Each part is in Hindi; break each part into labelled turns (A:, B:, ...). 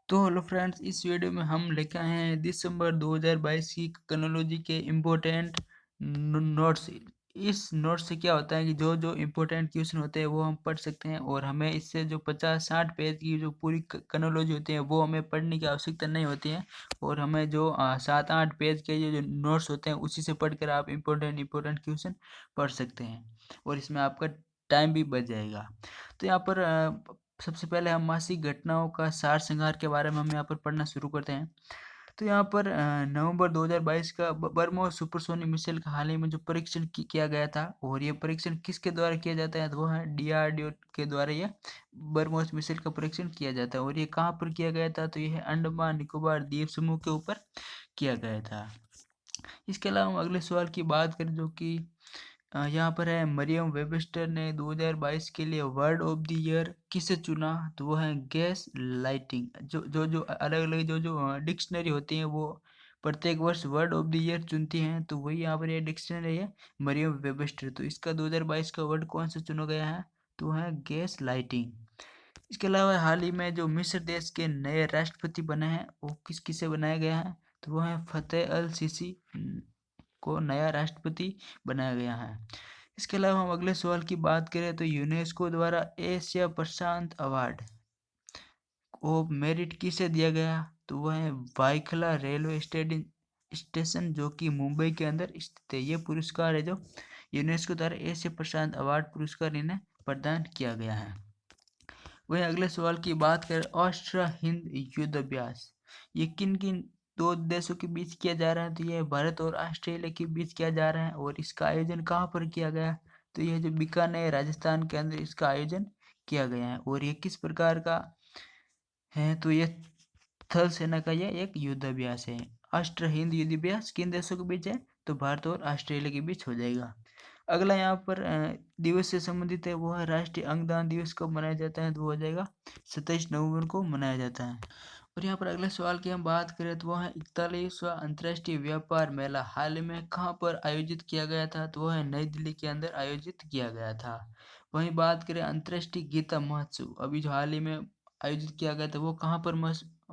A: तो हेलो फ्रेंड्स, इस वीडियो में हम लेके आए हैं दिसंबर 2022 की कनोलॉजी के इम्पोर्टेंट नोट्स। इस नोट से क्या होता है कि जो जो इम्पोर्टेंट क्वेश्चन होते हैं वो हम पढ़ सकते हैं, और हमें इससे जो 50-60 पेज की जो पूरी कनोलॉजी होती है वो हमें पढ़ने की आवश्यकता नहीं होती है। और हमें जो 7-8 पेज के जो नोट्स होते हैं उसी से पढ़कर आप इम्पोर्टेंट क्वेश्चन पढ़ सकते हैं, और इसमें आपका टाइम भी बच जाएगा। तो यहाँ पर सबसे पहले हम मासिक घटनाओं का सार संहार के बारे में हम यहाँ पर पढ़ना शुरू करते हैं। तो यहाँ पर नवंबर 2022 का बरमोस सुपरसोनिक मिसाइल का हाल ही में जो परीक्षण किया गया था, और ये परीक्षण किसके द्वारा किया जाता है तो वो है DRDO के द्वारा ये बरमोस मिसाइल का परीक्षण किया जाता है। और ये कहाँ पर किया गया था तो ये है अंडमान निकोबार द्वीप समूह के ऊपर किया गया था। इसके अलावा हम अगले सवाल की बात करें जो कि यहाँ पर है, मरियम वेबस्टर ने 2022 के लिए वर्ड ऑफ द ईयर किसे चुना तो वो है गैस लाइटिंग। जो अलग अलग जो डिक्शनरी होती हैं वो प्रत्येक वर्ष वर्ड ऑफ द ईयर चुनती हैं, तो वही यहाँ पर ये डिक्शनरी है मरियम वेबस्टर। तो इसका 2022 का वर्ड कौन सा चुना गया है तो है गैस लाइटिंग। इसके अलावा हाल ही में जो मिस्र देश के नए राष्ट्रपति बने हैं वो किसे बनाया गया है तो वो है फतेह अल सीसी को नया राष्ट्रपति बनाया गया है। इसके अलावा हम अगले सवाल की बात करें तो यूनेस्को द्वारा Asia Prashant award of merit किसे दिया गया तो वह है वाइखला रेलवे स्टेशन जो कि मुंबई के अंदर स्थित है। ये पुरस्कार है जो यूनेस्को द्वारा एशिया प्रशांत अवार्ड पुरस्कार इन्हें प्रदान किया गया है। वहीं अगले सवाल की बात करें, ऑस्ट्रिया हिंद युद्ध अभ्यास ये किन किन दो देशों के बीच किया जा रहा है तो ये भारत और ऑस्ट्रेलिया के बीच किया जा रहा है। और इसका आयोजन कहाँ पर किया गया तो यह जो बीकानेर राजस्थान के अंदर इसका आयोजन किया गया है। और ये किस प्रकार का है तो ये थल सेना का यह एक युद्ध अभ्यास है। ऑस्ट्रिया हिंद युद्ध अभ्यास किन देशों के बीच है तो भारत और ऑस्ट्रेलिया के बीच हो जाएगा। अगला यहाँ पर दिवस से संबंधित है, वो है राष्ट्रीय अंगदान दिवस कब मनाया जाता है तो वो हो जाएगा 27 नवंबर को मनाया जाता है। और यहाँ पर अगले सवाल की हम बात करें तो वह है 41वां अंतर्राष्ट्रीय व्यापार मेला हाल ही में कहाँ पर आयोजित किया गया था तो वह है नई दिल्ली के अंदर आयोजित किया गया था। वहीं बात करें अंतर्राष्ट्रीय गीता महोत्सव अभी जो हाल ही में आयोजित किया गया था वो कहाँ पर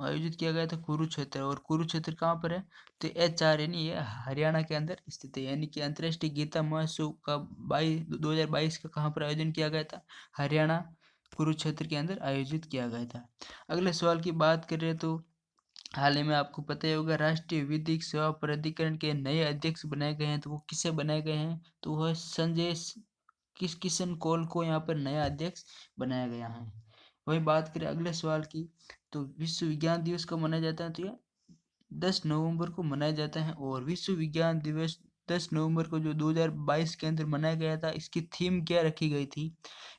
A: आयोजित किया गया था कुरुक्षेत्र। और कुरुक्षेत्र कहाँ पर है तो HR यानी ये हरियाणा के अंदर स्थित है। यानी कि अंतर्राष्ट्रीय गीता महोत्सव का 2022 का कहाँ पर आयोजन किया गया था हरियाणा कुरुक्षेत्र के अंदर आयोजित किया गया था। अगले सवाल की बात करें तो हाल ही में आपको पता ही होगा राष्ट्रीय विधिक सेवा प्राधिकरण के नए अध्यक्ष बनाए गए हैं, तो वो किसे बनाए गए हैं तो वह संजय किशन कौल को यहाँ पर नया अध्यक्ष बनाया गया है। वही बात करें अगले सवाल की तो विश्व विज्ञान दिवस कब मनाया जाता है तो ये 10 नवंबर को मनाया जाता है। और विश्व विज्ञान दिवस 10 नवंबर को जो 2022 के अंदर मनाया गया था, इसकी थीम क्या रखी गई थी,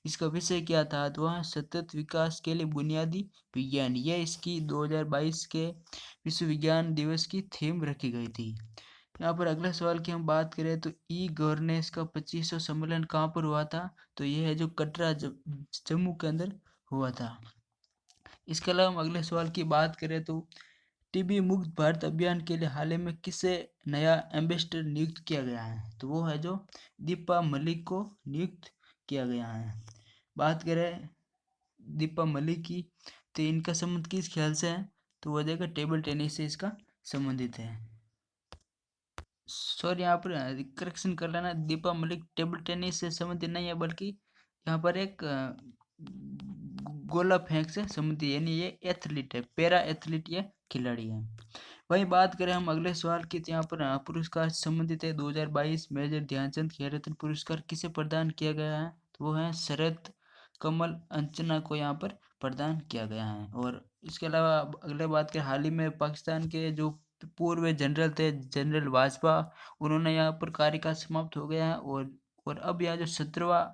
A: इसका विषय क्या था तो वह सतत विकास के लिए बुनियादी विज्ञान। यह इसकी 2022 के विश्व विज्ञान दिवस की थीम रखी गई थी। यहाँ पर अगले सवाल की हम बात करें तो ई गवर्नेंस का 25वां सम्मेलन कहाँ पर हुआ था तो यह है जो कटरा जम्मू के अंदर हुआ था। इसके अलावा हम अगले सवाल की बात करें तो टीबी मुक्त भारत अभियान के लिए हाल ही में किसे नया एम्बेसडर नियुक्त किया गया है तो वो है जो दीपा मलिक को नियुक्त किया गया है। बात करें दीपा मलिक की तो इनका संबंध किस खेल से है तो वो देखा टेबल टेनिस से इसका संबंधित है। सॉरी, यहाँ पर करेक्शन कर लेना, दीपा मलिक टेबल टेनिस से संबंधित नहीं है बल्कि यहाँ पर एक गोला फेंक से संबंधित, यानी ये एथलीट है, पैरा एथलीट ये खिलाड़ी है। वही बात करें हम अगले सवाल की तो यहाँ पर पुरस्कार से संबंधित है 2022 मेजर ध्यानचंद खेल रत्न पुरस्कार किसे प्रदान किया गया है तो वो है शरद कमल अंचना को यहाँ पर प्रदान किया गया है। और इसके अलावा अगले बात करें हाल ही में पाकिस्तान के जो पूर्व जनरल थे जनरल वाजपा, उन्होंने यहाँ पर कार्यकाल समाप्त हो गया है। और अब यहाँ जो 17वां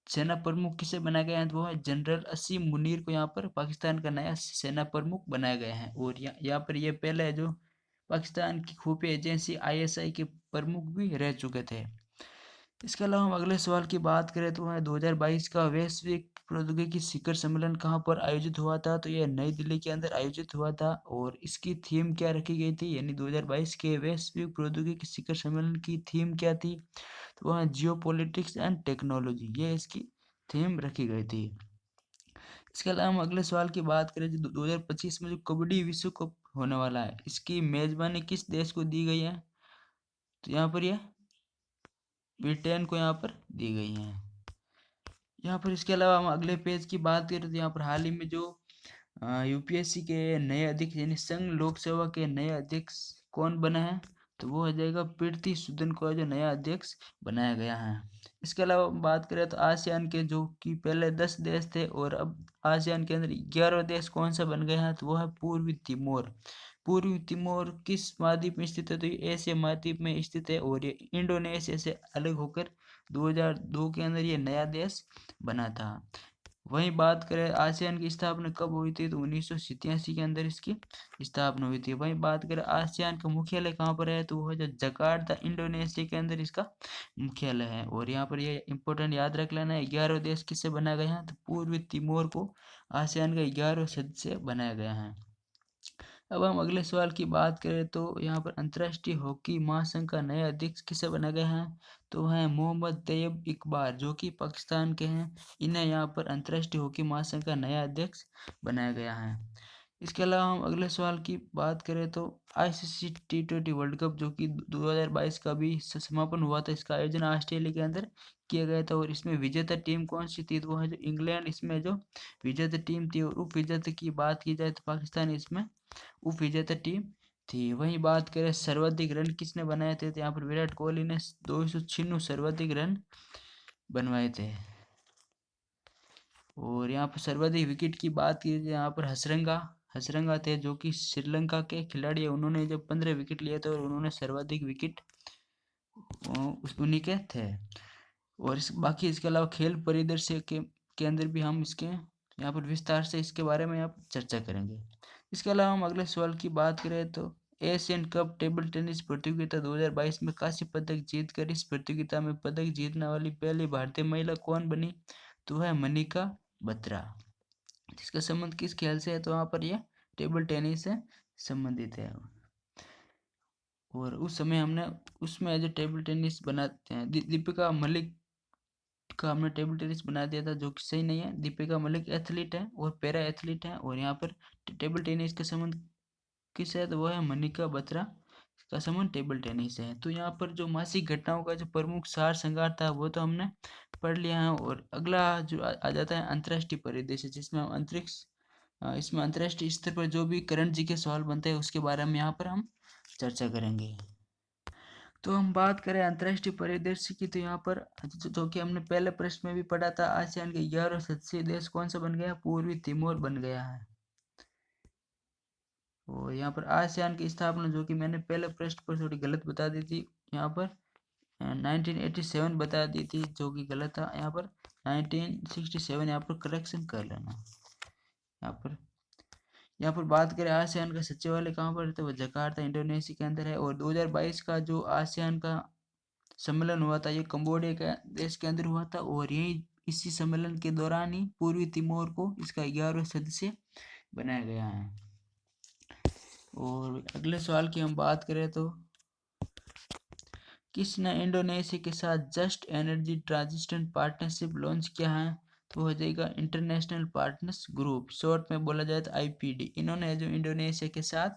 A: सेना प्रमुख किसे बनाया गया है तो वो है जनरल असीम मुनीर को यहाँ पर पाकिस्तान का नया सेना प्रमुख बनाया गया है। और यहाँ पर ये पहले जो पाकिस्तान की खुफिया एजेंसी ISI के प्रमुख भी रह चुके थे। इसके अलावा हम अगले सवाल की बात करें तो वह 2022 का वैश्विक प्रौद्योगिकी शिखर सम्मेलन कहाँ पर आयोजित हुआ था तो यह नई दिल्ली के अंदर आयोजित हुआ था। और इसकी थीम क्या रखी गई थी, यानी 2022 के वैश्विक प्रौद्योगिकी शिखर सम्मेलन की थीम क्या थी तो वह जियो पॉलिटिक्स एंड टेक्नोलॉजी, ये इसकी थीम रखी गई थी। इसके अलावा हम अगले सवाल की बात करें, जो 2025 में जो कबड्डी विश्व कप होने वाला है, इसकी मेजबानी किस देश को दी गई है? तो यहाँ पर ये ब्रिटेन को यहाँ पर दी गई है। यहाँ पर इसके अलावा हम अगले पेज की बात करें तो यहाँ पर हाल ही में जो यूपीएससी के नए अध्यक्ष यानी संघ लोक सेवा के नए अध्यक्ष कौन बना है? तो वो हो जाएगा प्रीति सूदन को जो नया अध्यक्ष बनाया गया है। इसके अलावा हम बात करें तो आसियान के जो कि पहले 10 देश थे और अब आसियान के अंदर 11वां देश कौन सा बन गया है? तो वो है पूर्वी तिमोर। पूर्वी तिमोर किस महाद्वीप में स्थित है? तो ये एशिया महाद्वीप में स्थित है और ये इंडोनेशिया से अलग होकर 2002 के अंदर ये नया देश बना था। वहीं बात करें आसियान की स्थापना कब हुई थी? तो 1987 के अंदर इसकी स्थापना हुई थी। वहीं बात करें आसियान का मुख्यालय कहाँ पर है? तो वो है जो जकार्ता इंडोनेशिया के अंदर इसका मुख्यालय है। और यहाँ पर ये इंपॉर्टेंट याद रख लेना है, 11वां देश किससे बनाया गया है? तो पूर्वी तिमोर को आसियान का 11वां सदस्य बनाया गया है। अब हम अगले सवाल की बात करें तो यहाँ पर अंतर्राष्ट्रीय हॉकी महासंघ का नया अध्यक्ष किसे बना गया है? तो है मोहम्मद तैयब इकबाल, जो कि पाकिस्तान के हैं। इन्हें यहाँ पर अंतर्राष्ट्रीय हॉकी महासंघ का नया अध्यक्ष बनाया गया है। इसके अलावा हम अगले सवाल की बात करें तो आईसीसी T20 वर्ल्ड कप जो कि 2022 का भी समापन हुआ था, इसका आयोजन ऑस्ट्रेलिया के अंदर किया गया था और इसमें विजेता टीम कौन सी थी? तो वो है जो इंग्लैंड इसमें जो विजेता टीम थी। और उप विजेता की बात की जाए तो पाकिस्तान इसमें उप विजेता टीम थी। वहीं बात करें सर्वाधिक रन किसने बनाए थे? तो यहाँ पर विराट कोहली ने 296 सर्वाधिक रन बनवाए थे। और यहाँ पर सर्वाधिक विकेट की बात की जाए, यहाँ पर हसरंगा थे जो कि श्रीलंका के खिलाड़ी है। उन्होंने जब 15 विकेट लिए थे और उन्होंने सर्वाधिक विकेट उन्हीं के थे। और बाकी इसके अलावा खेल परिदृश्य के अंदर भी हम इसके यहाँ पर विस्तार से इसके बारे में यहाँ पर चर्चा करेंगे। इसके अलावा हम अगले सवाल की बात करें तो एशियन कप टेबल टेनिस प्रतियोगिता 2022 में कांस्य पदक जीतकर इस प्रतियोगिता में पदक जीतने वाली पहली भारतीय महिला कौन बनी? तो है मनिका बत्रा। जिसका संबंध किस खेल से है? तो वहाँ पर यह टेबल टेनिस से संबंधित है। और उस समय हमने उसमें जो टेबल टेनिस बनाते हैं, दीपिका मलिक का हमने टेबल टेनिस बना दिया था, जो कि सही नहीं है। दीपिका मलिक एथलीट है और पैरा एथलीट है। और यहाँ पर टेबल टेनिस का संबंध किस है? तो वो है मनिका बत्रा का संबंध टेबल टेनिस से है। तो यहाँ पर जो मासिक घटनाओं का जो प्रमुख सार संगार था वो तो हमने पढ़ लिया है। और अगला जो आ जाता है अंतर्राष्ट्रीय परिदृश्य, जिसमें हम इसमें अंतर्राष्ट्रीय स्तर पर जो भी करंट जी के सवाल बनते हैं उसके बारे में यहाँ पर हम चर्चा करेंगे। तो हम बात करें अंतर्राष्ट्रीय परिदृश्य की, तो यहाँ पर जो कि हमने पहले प्रश्न में भी पढ़ा था, आसियान के 11 सदस्यीय देश कौन सा बन गया? पूर्वी तिमोर बन गया है। और यहाँ पर आसियान की स्थापना जो कि मैंने पहले प्रश्न पर थोड़ी गलत बता दी थी, यहाँ पर 1987 बता दी थी, जो कि गलत था। यहाँ पर 1967 यहाँ पर करेक्शन कर लेना। यहाँ पर बात करें आसियान का सचिवालय कहाँ पर है? तो वो जकार्ता इंडोनेशिया के अंदर है। और 2022 का जो आसियान का सम्मेलन हुआ था, ये कंबोडिया के देश के अंदर हुआ था। और यही इसी सम्मेलन के दौरान ही पूर्वी तिमोर को इसका 11वां सदस्य बनाया गया है। और अगले सवाल की हम बात करें तो किसने इंडोनेशिया के साथ just energy transition partnership launch किया है? तो हो जाएगा इंटरनेशनल पार्टनर्स ग्रुप, शॉर्ट में बोला जाए तो IPD। इन्होंने जो इंडोनेशिया के साथ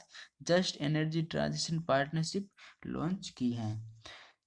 A: just energy transition partnership launch की है।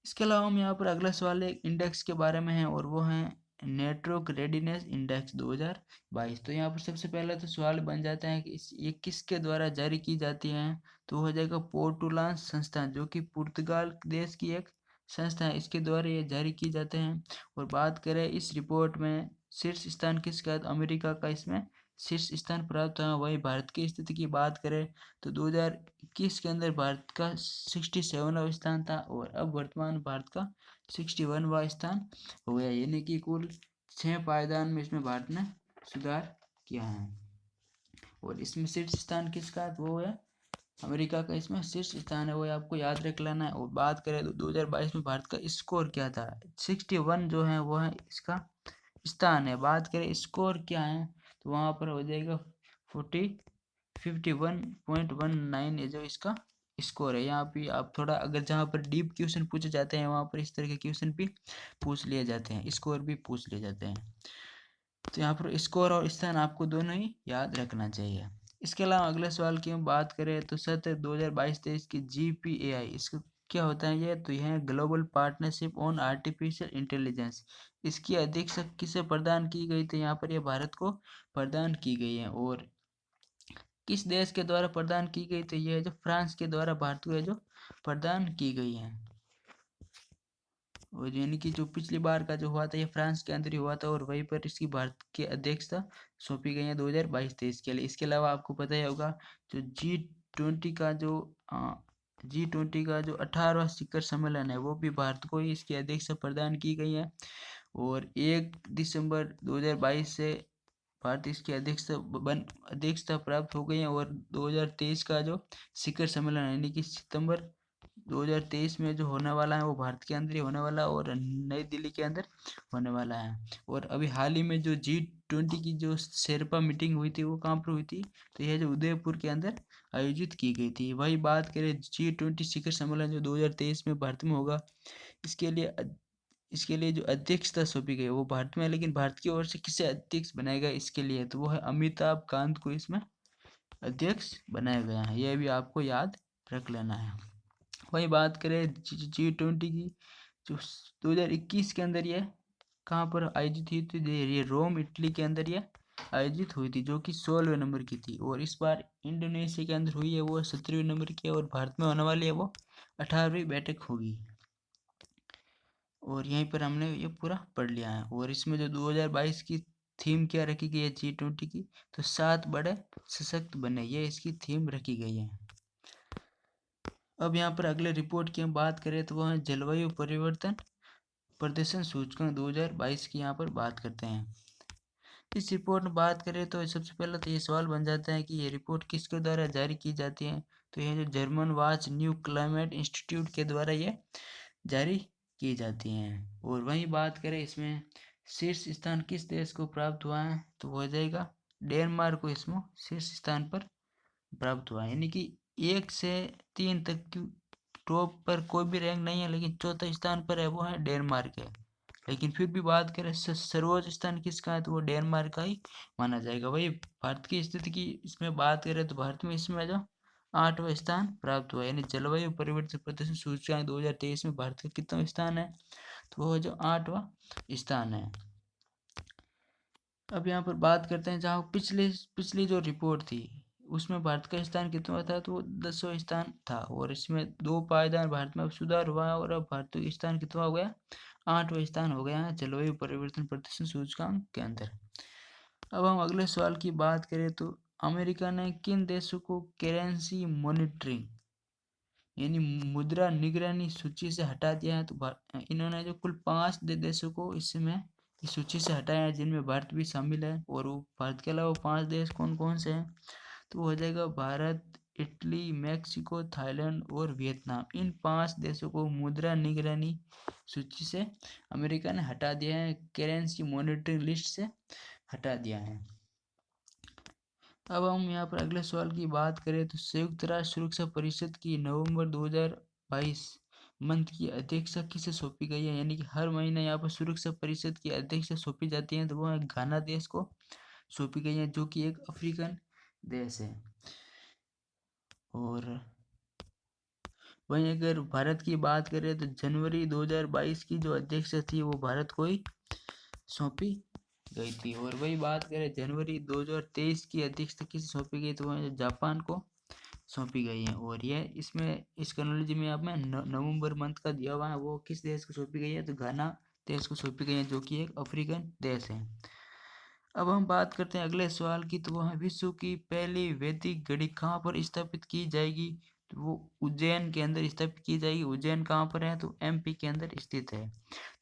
A: इसके अलावा हम यहाँ पर अगला सवाल एक इंडेक्स के बारे में है और वो है नेटवर्क रेडीनेस इंडेक्स 2022। तो यहाँ पर सबसे पहले तो सवाल बन जाता है कि ये किसके द्वारा जारी की जाती है? तो हो जाएगा पोर्टुलान संस्थान, जो कि पुर्तगाल देश की एक संस्था है, इसके द्वारा ये जारी की जाते हैं। और बात करें इस रिपोर्ट में शीर्ष स्थान किसका है? तो अमेरिका का इसमें शीर्ष स्थान प्राप्त हुआ। वही भारत की स्थिति की बात करें तो 2021 के अंदर भारत का 67वां स्थान था और अब वर्तमान भारत का 61वां स्थान हो गया, यानी कि कुल 6 पायदान में इसमें भारत ने सुधार किया है। और इसमें शीर्ष स्थान किसका है? वो है अमेरिका का, इसमें शीर्ष स्थान है, वो आपको याद रख लेना है। और बात करें तो 2022 में भारत का स्कोर क्या था? 61 जो है वो है इसका स्थान है। बात करें स्कोर क्या है तो वहाँ पर हो जाएगा 51.19 है जो इसका स्कोर है। यहाँ पे आप थोड़ा अगर जहाँ पर डीप क्वेश्चन पूछे जाते हैं वहाँ पर इस तरह के क्वेश्चन भी पूछ लिए जाते हैं, स्कोर भी पूछ लिए जाते हैं। तो यहाँ पर स्कोर और स्थान आपको दोनों ही याद रखना चाहिए। इसके अलावा अगले सवाल की हम बात करें तो सत्र 2022-23 की GPAI, इसको क्या होता है ये? तो यह है global partnership on artificial intelligence. इसकी अध्यक्षता किसे प्रदान की गई थी? यहाँ पर ये भारत को प्रदान की गई है। और किस देश के द्वारा प्रदान की गई थी? ये जो फ्रांस के द्वारा भारत को जो प्रदान की गई है। और यानी कि जो पिछली बार का जो हुआ था ये फ्रांस के अंदर ही हुआ था और वहीं पर इसकी भारत की अध्यक्षता सौंपी गई है 2022-23 के लिए। इसके अलावा आपको पता ही होगा जो G20 का जो G20 का जो 18वां शिखर सम्मेलन है वो भी भारत को ही इसकी अध्यक्षता प्रदान की गई है। और 1 दिसंबर 2022 से भारत इसकी अध्यक्षता प्राप्त हो गई है। और 2023 का जो शिखर सम्मेलन यानी कि सितंबर 2023 में जो होने वाला है वो भारत के अंदर ही होने वाला है और नई दिल्ली के अंदर होने वाला है। और अभी हाल ही में जो G20 की जो शेरपा मीटिंग हुई थी वो कहाँ पर हुई थी? तो यह जो उदयपुर के अंदर आयोजित की गई थी। वही बात करें G20 शिखर सम्मेलन जो 2023 में भारत में होगा, इसके लिए जो अध्यक्षता सौंपी गई है वो भारत में है, लेकिन भारत की ओर से किसे अध्यक्ष बनाया गया इसके लिए? तो वो है अमिताभ कांत को इसमें अध्यक्ष बनाया गया है। यह भी आपको याद रख लेना है। वही बात करें G20 की जो 2021 के अंदर ये कहाँ पर आयोजित हुई थी? ये रोम इटली के अंदर ये आयोजित हुई थी जो कि 16वें नंबर की थी। और इस बार इंडोनेशिया के अंदर हुई है वो 17वें नंबर की है। और भारत में होने वाली है वो 18वीं बैठक होगी। और यहीं पर हमने ये पूरा पढ़ लिया है। और इसमें जो 2022 की थीम क्या रखी गई है G20 की? तो 7 बड़े सशक्त बने, ये इसकी थीम रखी गई है। अब यहाँ पर अगले रिपोर्ट की हम बात करें तो वह है जलवायु परिवर्तन प्रदर्शन सूचकांक 2022 की यहाँ पर बात करते हैं। इस रिपोर्ट में बात करें तो सबसे पहले तो ये सवाल बन जाता है कि ये रिपोर्ट किसके द्वारा जारी की जाती है? तो यह जो German watch new climate institute के द्वारा ये जारी की जाती हैं। और वहीं बात करें इसमें शीर्ष स्थान किस देश को प्राप्त हुआ है? तो हो जाएगा डेनमार्क को इसमें शीर्ष स्थान पर प्राप्त हुआ है। यानी कि 1 से 3 तक की टॉप पर कोई भी रैंक नहीं है, लेकिन चौथे स्थान पर है वो है डेनमार्क है। लेकिन फिर भी बात करें सर्वोच्च स्थान किसका है? तो वो डेनमार्क का ही माना जाएगा। वही भारत की स्थिति की इसमें बात करें तो भारत में इसमें जो 8वां स्थान प्राप्त हुआ, यानी जलवायु परिवर्तन प्रदर्शन सूचकांक 2023 में भारत का कितना स्थान है? तो वो जो 8वां स्थान है। अब यहाँ पर बात करते हैं जहाँ पिछली जो रिपोर्ट थी उसमें भारत का स्थान कितना था? तो वो 10वां स्थान था। और इसमें 2 पायदान भारत में अब सुधार हुआ है और अब भारत का स्थान कितना हो गया? 8वां स्थान हो गया है जलवायु परिवर्तन प्रदर्शन सूचकांक के अंदर। अब हम अगले सवाल की बात करें तो अमेरिका ने किन देशों को करेंसी मॉनिटरिंग यानी मुद्रा निगरानी सूची से हटा दिया है? तो इन्होंने जो कुल 5 देशों को इसमें इस सूची से हटाया है जिनमें भारत भी शामिल है। और वो भारत के अलावा 5 देश कौन कौन से हैं? तो वो हो जाएगा भारत, इटली, मैक्सिको, थाईलैंड और वियतनाम। इन 5 देशों को मुद्रा निगरानी सूची से अमेरिका ने हटा दिया है, करेंसी मॉनिटरिंग लिस्ट से हटा दिया है। अब हम यहाँ पर अगले सवाल की बात करें तो संयुक्त राष्ट्र सुरक्षा परिषद की नवंबर 2022 मंथ की अध्यक्षता किसे सौंपी गई है? यानी कि हर महीने यहाँ पर सुरक्षा परिषद की अध्यक्षता सौंपी जाती है तो वह घाना देश को सौंपी गई है जो कि एक अफ्रीकन देश है। और वहीं अगर भारत की बात करें तो जनवरी 2022 की जो अध्यक्षता थी वो भारत को ही सौंपी गई थी। और वही बात करें जनवरी 2023 की अध्यक्षता किसे सौंपी गई तो वह जापान को सौंपी गई है। और यह इसमें इस क्रोनोलॉजी में अब मैं नवंबर मंथ का दिया हुआ है वो किस देश को सौंपी गई है? तो घाना देश को सौंपी गई है जो कि एक अफ्रीकन देश है। अब हम बात करते हैं अगले सवाल की तो वह विश्व की पहली वैदिक घड़ी कहाँ पर स्थापित की जाएगी? तो वो उज्जैन के अंदर स्थापित की जाएगी। उज्जैन कहाँ पर है? तो MP के अंदर स्थित है।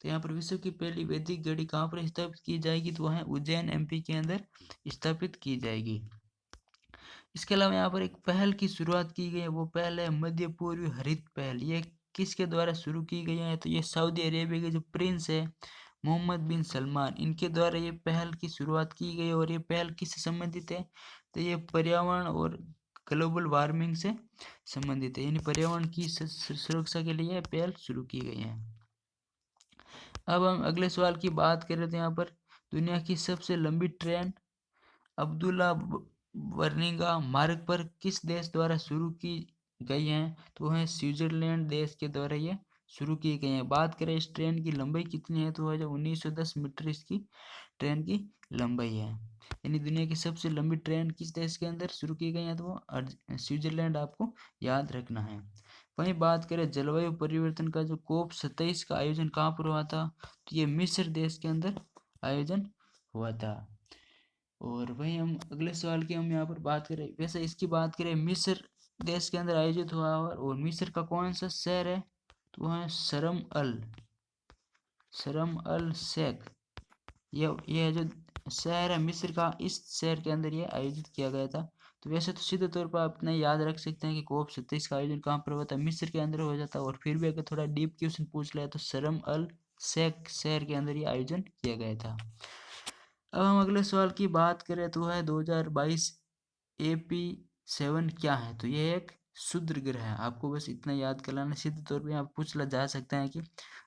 A: तो यहाँ पर विश्व की पहली वैदिक घड़ी कहाँ पर स्थापित की जाएगी? तो वह है उज्जैन MP के अंदर स्थापित की जाएगी। इसके अलावा यहाँ पर एक पहल की शुरुआत की गई है, वो पहल है मध्य पूर्वी हरित पहल। ये किसके द्वारा शुरू की गई है? तो ये सऊदी अरेबिया के जो प्रिंस है मोहम्मद बिन सलमान, इनके द्वारा ये पहल की शुरुआत की गई। और ये पहल किससे संबंधित है? तो ये पर्यावरण और ग्लोबल वार्मिंग से संबंधित है, यानी पर्यावरण की सुरक्षा के लिए यह पहल शुरू की गई है। अब हम अगले सवाल की बात करें तो यहाँ पर दुनिया की सबसे लंबी ट्रेन अब्दुल्ला बर्निंगा मार्ग पर किस देश द्वारा शुरू की गई है? तो है स्विट्जरलैंड देश के द्वारा ये शुरू की गई है। बात करें इस ट्रेन की लंबाई कितनी है, तो है जो 1910 मीटर इसकी ट्रेन की लंबाई है। यानी दुनिया की सबसे लंबी ट्रेन किस देश के अंदर शुरू की गई है, तो वो स्विट्जरलैंड आपको याद रखना है। वहीं बात करें जलवायु परिवर्तन का, जो COP27 का आयोजन कहाँ पर हुआ था, तो ये मिस्र देश के अंदर आयोजन हुआ था। और वहीं हम अगले सवाल की हम यहाँ पर बात करें, वैसे इसकी बात करें मिस्र देश के अंदर आयोजित हुआ और मिस्र का कौन सा शहर है, तो वह है शर्म अल शेख। यह जो शहर है मिस्र का, इस शहर के अंदर ये आयोजित किया गया था। तो वैसे तो सीधे तौर पर आप इतना याद रख सकते हैं कि COP27 का आयोजन कहाँ पर हुआ था, मिस्र के अंदर हो जाता। और फिर भी अगर थोड़ा डीप क्वेश्चन पूछ लिया तो शर्म अल शेख शहर के अंदर ये आयोजन किया गया था। अब हम अगले सवाल की बात करें तो है 2022 AP7 क्या है, तो ये एक क्षुद्र ग्रह है। आपको बस इतना याद कर लेना, सीधे तौर पे आप पूछ ला जा सकते हैं कि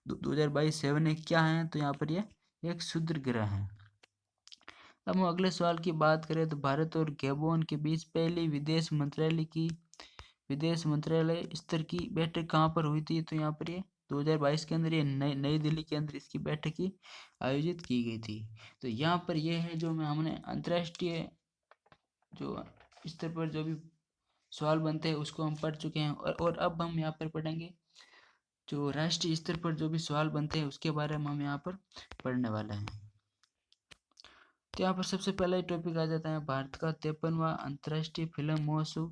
A: 2022 7 एक क्या है, तो यहाँ पर ये एक क्षुद्र ग्रह है। अब हम अगले सवाल की बात करें तो भारत और गैबोन के बीच पहली विदेश मंत्रालय स्तर की बैठक कहाँ पर हुई थी, तो यहाँ पर ये 2022 के अंदर ये नई दिल्ली के अंदर इसकी बैठक की आयोजित की गई थी। तो यहाँ पर यह है जो हमने अंतर्राष्ट्रीय जो स्तर पर जो भी सवाल बनते हैं उसको हम पढ़ चुके हैं। और अब हम यहाँ पर पढ़ेंगे जो राष्ट्रीय स्तर पर जो भी सवाल बनते हैं उसके बारे में हम यहाँ पर पढ़ने वाले हैं। तो यहाँ पर सबसे पहला ही टॉपिक आ जाता है भारत का 53वां अंतर्राष्ट्रीय फिल्म महोत्सव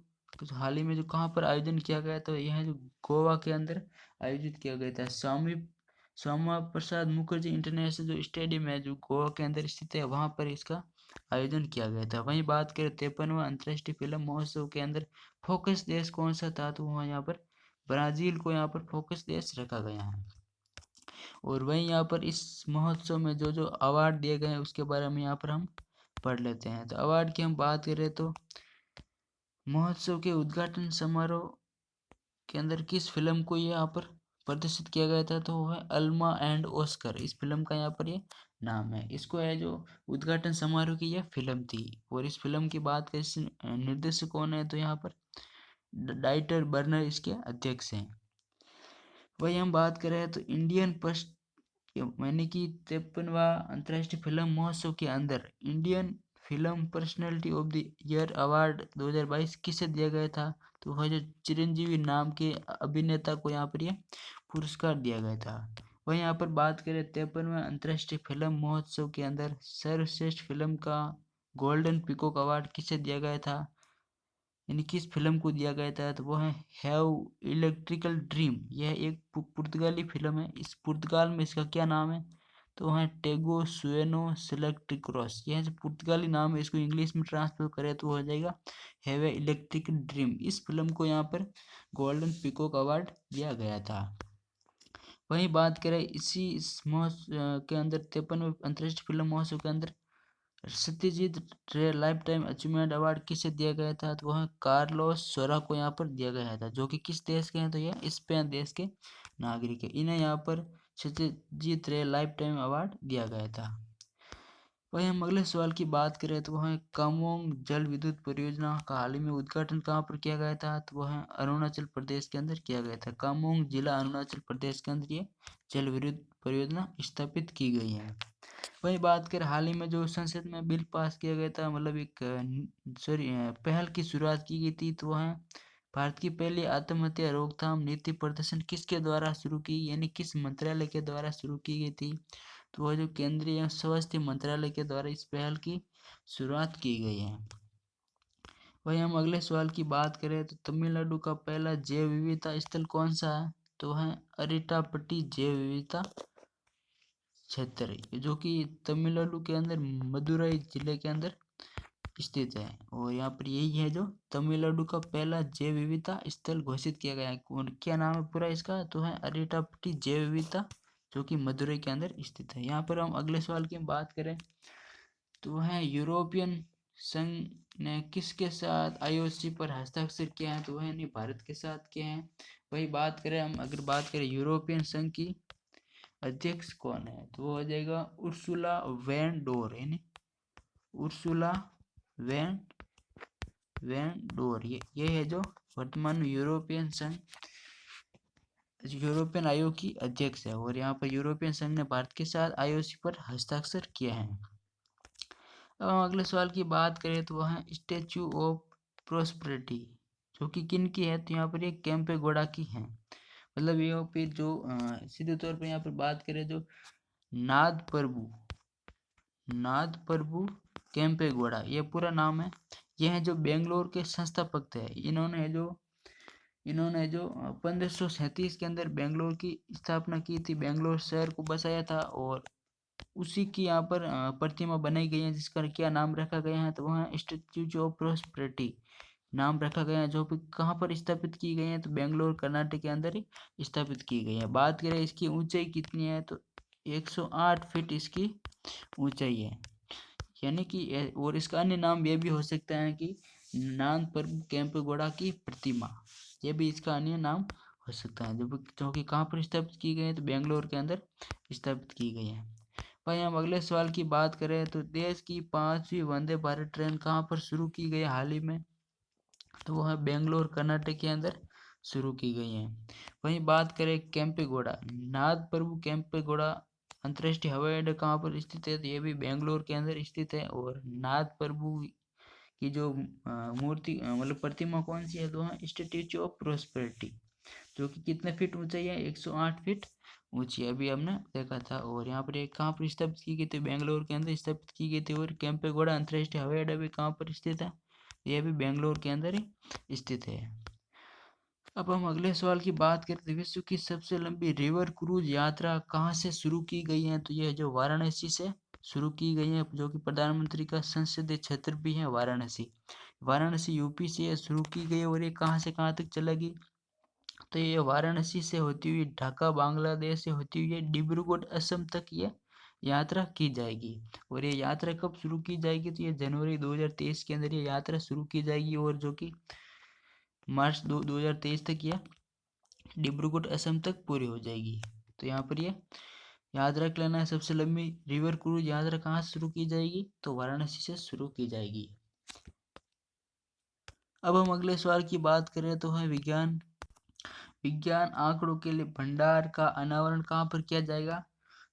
A: हाल ही में जो कहाँ पर आयोजन किया गया, तो यह जो गोवा के अंदर आयोजित किया गया था। श्यामा प्रसाद मुखर्जी इंटरनेशनल जो स्टेडियम है जो गोवा के अंदर स्थित है, वहाँ पर इसका आयोजन किया गया था। वहीं बात करें 53वां अंतर्राष्ट्रीय फिल्म महोत्सव के अंदर फोकस देश कौन सा था, तो वहाँ यहाँ पर ब्राजील को यहाँ पर फोकस देश रखा गया है। और वहीं यहाँ पर इस महोत्सव में जो जो अवार्ड दिए गए हैं उसके बारे में यहाँ पर हम पढ़ लेते हैं। तो अवार्ड की हम बात करें तो महोत्सव के उद्घाटन समारोह के अंदर किस फिल्म को यहाँ पर प्रदर्शित किया गया था, तो वो है अल्मा एंड ऑस्कर। इस फिल्म का यहाँ पर ये नाम है। इसको है जो उद्घाटन समारोह की यह फिल्म थी। और इस फिल्म की बात करें निर्देशक कौन है, तो यहाँ पर डाइटर बर्नर इसके अध्यक्ष हैं। वही हम बात करें तो इंडियन फर्स्ट यानी कि 53वां अंतर्राष्ट्रीय फिल्म महोत्सव के अंदर Indian film personality of the year award 2022 किसे दिया गया था, तो वह जो चिरंजीवी नाम के अभिनेता को यहाँ पर यह पुरस्कार दिया गया था। वहीं यहाँ पर बात करें 53वें अंतर्राष्ट्रीय फिल्म महोत्सव के अंदर सर्वश्रेष्ठ फिल्म का गोल्डन पीकॉक अवार्ड किसे दिया गया था, यानी किस फिल्म को दिया गया था, तो वो है हैव इलेक्ट्रिकल ड्रीम। यह एक पुर्तगाली फिल्म है। इस पुर्तगाल में इसका क्या नाम है, तो वह टेगो सुएनो सेलेक्ट्रिक्रोस। यह जो पुर्तगाली नाम है इसको इंग्लिश में ट्रांसफर करें तो हो जाएगा हैव ए इलेक्ट्रिकल ड्रीम। इस फिल्म को यहाँ पर गोल्डन पीकॉक अवार्ड दिया गया था। वहीं बात करें इसी महोत्सव के अंदर 53वें अंतर्राष्ट्रीय फिल्म महोत्सव के अंदर सत्यजीत रे लाइफ टाइम अचीवमेंट अवार्ड किसे दिया गया था, तो वह कार्लोस सोरा को यहाँ पर दिया गया था, जो कि किस देश के हैं, तो यह स्पेन देश के नागरिक है। इन्हें यहाँ पर सत्यजीत रे लाइफ टाइम अवार्ड दिया गया था। वहीं हम अगले सवाल की बात करें तो वह कामोंग जल विद्युत परियोजना का हाल ही में उद्घाटन कहाँ पर किया गया था, तो वह अरुणाचल प्रदेश के अंदर किया गया था। कामोंग जिला अरुणाचल प्रदेश के अंदर ये जल विद्युत परियोजना स्थापित की गई है। वही बात करें हाल ही में जो संसद में बिल पास किया गया था, मतलब एक पहल की शुरुआत की गई थी, तो वह भारत की पहली आत्महत्या रोकथाम नीति प्रदर्शन किसके द्वारा शुरू की, यानी किस मंत्रालय के द्वारा शुरू की गई थी, तो वह जो केंद्रीय स्वास्थ्य मंत्रालय के द्वारा इस पहल की शुरुआत की गई है। वही हम अगले सवाल की बात करें तो तमिलनाडु का पहला जैव विविधता स्थल कौन सा है, तो वह अरिटापट्टी जैव विविधता क्षेत्र, जो कि तमिलनाडु के अंदर मदुरई जिले के अंदर स्थित है। और यहाँ पर यही है जो तमिलनाडु का पहला जैव विविधता स्थल घोषित किया गया है। क्या नाम है पूरा इसका, तो है अरिटापट्टी जैव विविधता, जो कि मदुरई के अंदर स्थित है। यहाँ पर हम अगले सवाल की बात करें तो है यूरोपियन संघ ने किसके साथ IOC पर हस्ताक्षर किया है, तो वह नहीं भारत के साथ किए हैं। वही बात करें हम, अगर बात करें यूरोपियन संघ की अध्यक्ष कौन है, तो वो हो जाएगा उर्सुला वैन डोर, है उर्सुला वैन वैन डोर। ये है जो वर्तमान में यूरोपियन आयोग की अध्यक्ष है, और यहाँ पर यूरोपियन संघ ने भारत के साथ आईओसी पर हस्ताक्षर किया है। अब हम अगले सवाल की बात करें तो वह है स्टैचू ऑफ प्रोस्पेरिटी, जो कि किन की है, तो यहाँ पर ये केम्पेगौड़ा की है। मतलब ये फिर जो सीधे तौर पर यहाँ पर बात करें जो नाद प्रभु केम्पेगौड़ा, ये पूरा नाम है। ये है जो बेंगलोर के संस्थापक थे। इन्होंने जो 1537 के अंदर बेंगलोर की स्थापना की थी, बेंगलोर शहर को बसाया था, और उसी की यहाँ पर प्रतिमा बनाई गई है, जिसका क्या नाम रखा गया है, तो वहाँ स्टैच्यू ऑफ प्रोस्पेरिटी नाम रखा गया है, जो कि कहाँ पर स्थापित की गई है, तो बेंगलोर कर्नाटक के अंदर ही स्थापित की गई है। बात करें इसकी ऊंचाई कितनी है, तो 108 फीट इसकी ऊंचाई है, यानी कि और इसका अन्य नाम ये भी हो सकता है कि नान प्रभु केम्पेगौड़ा की प्रतिमा, ये भी इसका अन्य नाम हो सकता है, जो कि कहाँ पर स्थापित की गई है, तो बेंगलोर के अंदर स्थापित की गई है। भाई हम अगले सवाल की बात करें तो देश की 5वीं वंदे भारत ट्रेन कहाँ पर शुरू की गई हाल ही में, तो वह बेंगलोर कर्नाटक के अंदर शुरू की गई है। वहीं बात करें केम्पेगौड़ा, नाद प्रभु केम्पेगौड़ा अंतर्राष्ट्रीय हवाई अड्डा कहाँ पर स्थित है, तो ये भी बेंगलोर के अंदर स्थित है। और नाद प्रभु की जो मूर्ति मतलब प्रतिमा कौन सी है, तो वहाँ स्टैच्यू ऑफ प्रोस्पेरिटी, जो कि कितने फीट ऊंचाई है, 108 फीट ऊंची, अभी हमने देखा था। और यहाँ पर एक कहाँ पर स्थापित की गई थी, बेंगलोर के अंदर स्थापित की गई थी। और केम्पेगौड़ा अंतर्राष्ट्रीय हवाई अड्डा भी कहाँ पर स्थित है, यह भी बेंगलोर के अंदर ही स्थित है। अब हम अगले सवाल की बात करें तो विश्व की सबसे लंबी रिवर क्रूज यात्रा कहाँ से शुरू की गई है, तो यह जो वाराणसी से शुरू की गई है, जो कि प्रधानमंत्री का संसदीय क्षेत्र भी है वाराणसी यूपी से शुरू की गई, और ये कहाँ से कहाँ तक चलेगी, तो ये वाराणसी से होती हुई ढाका बांग्लादेश से होती हुई डिब्रूगढ़ असम तक ये यात्रा की जाएगी। और ये यात्रा कब शुरू की जाएगी, तो ये जनवरी 2023 के अंदर ये यात्रा शुरू की जाएगी, और जो कि मार्च 2023 तक यह डिब्रूगढ़ असम तक पूरी हो जाएगी। तो यहाँ पर ये याद रख लेना है, सबसे लंबी रिवर क्रूज यात्रा कहाँ से शुरू की जाएगी, तो वाराणसी से शुरू की जाएगी। अब हम अगले सवाल की बात करें तो है विज्ञान आंकड़ों के लिए भंडार का अनावरण कहाँ पर किया जाएगा,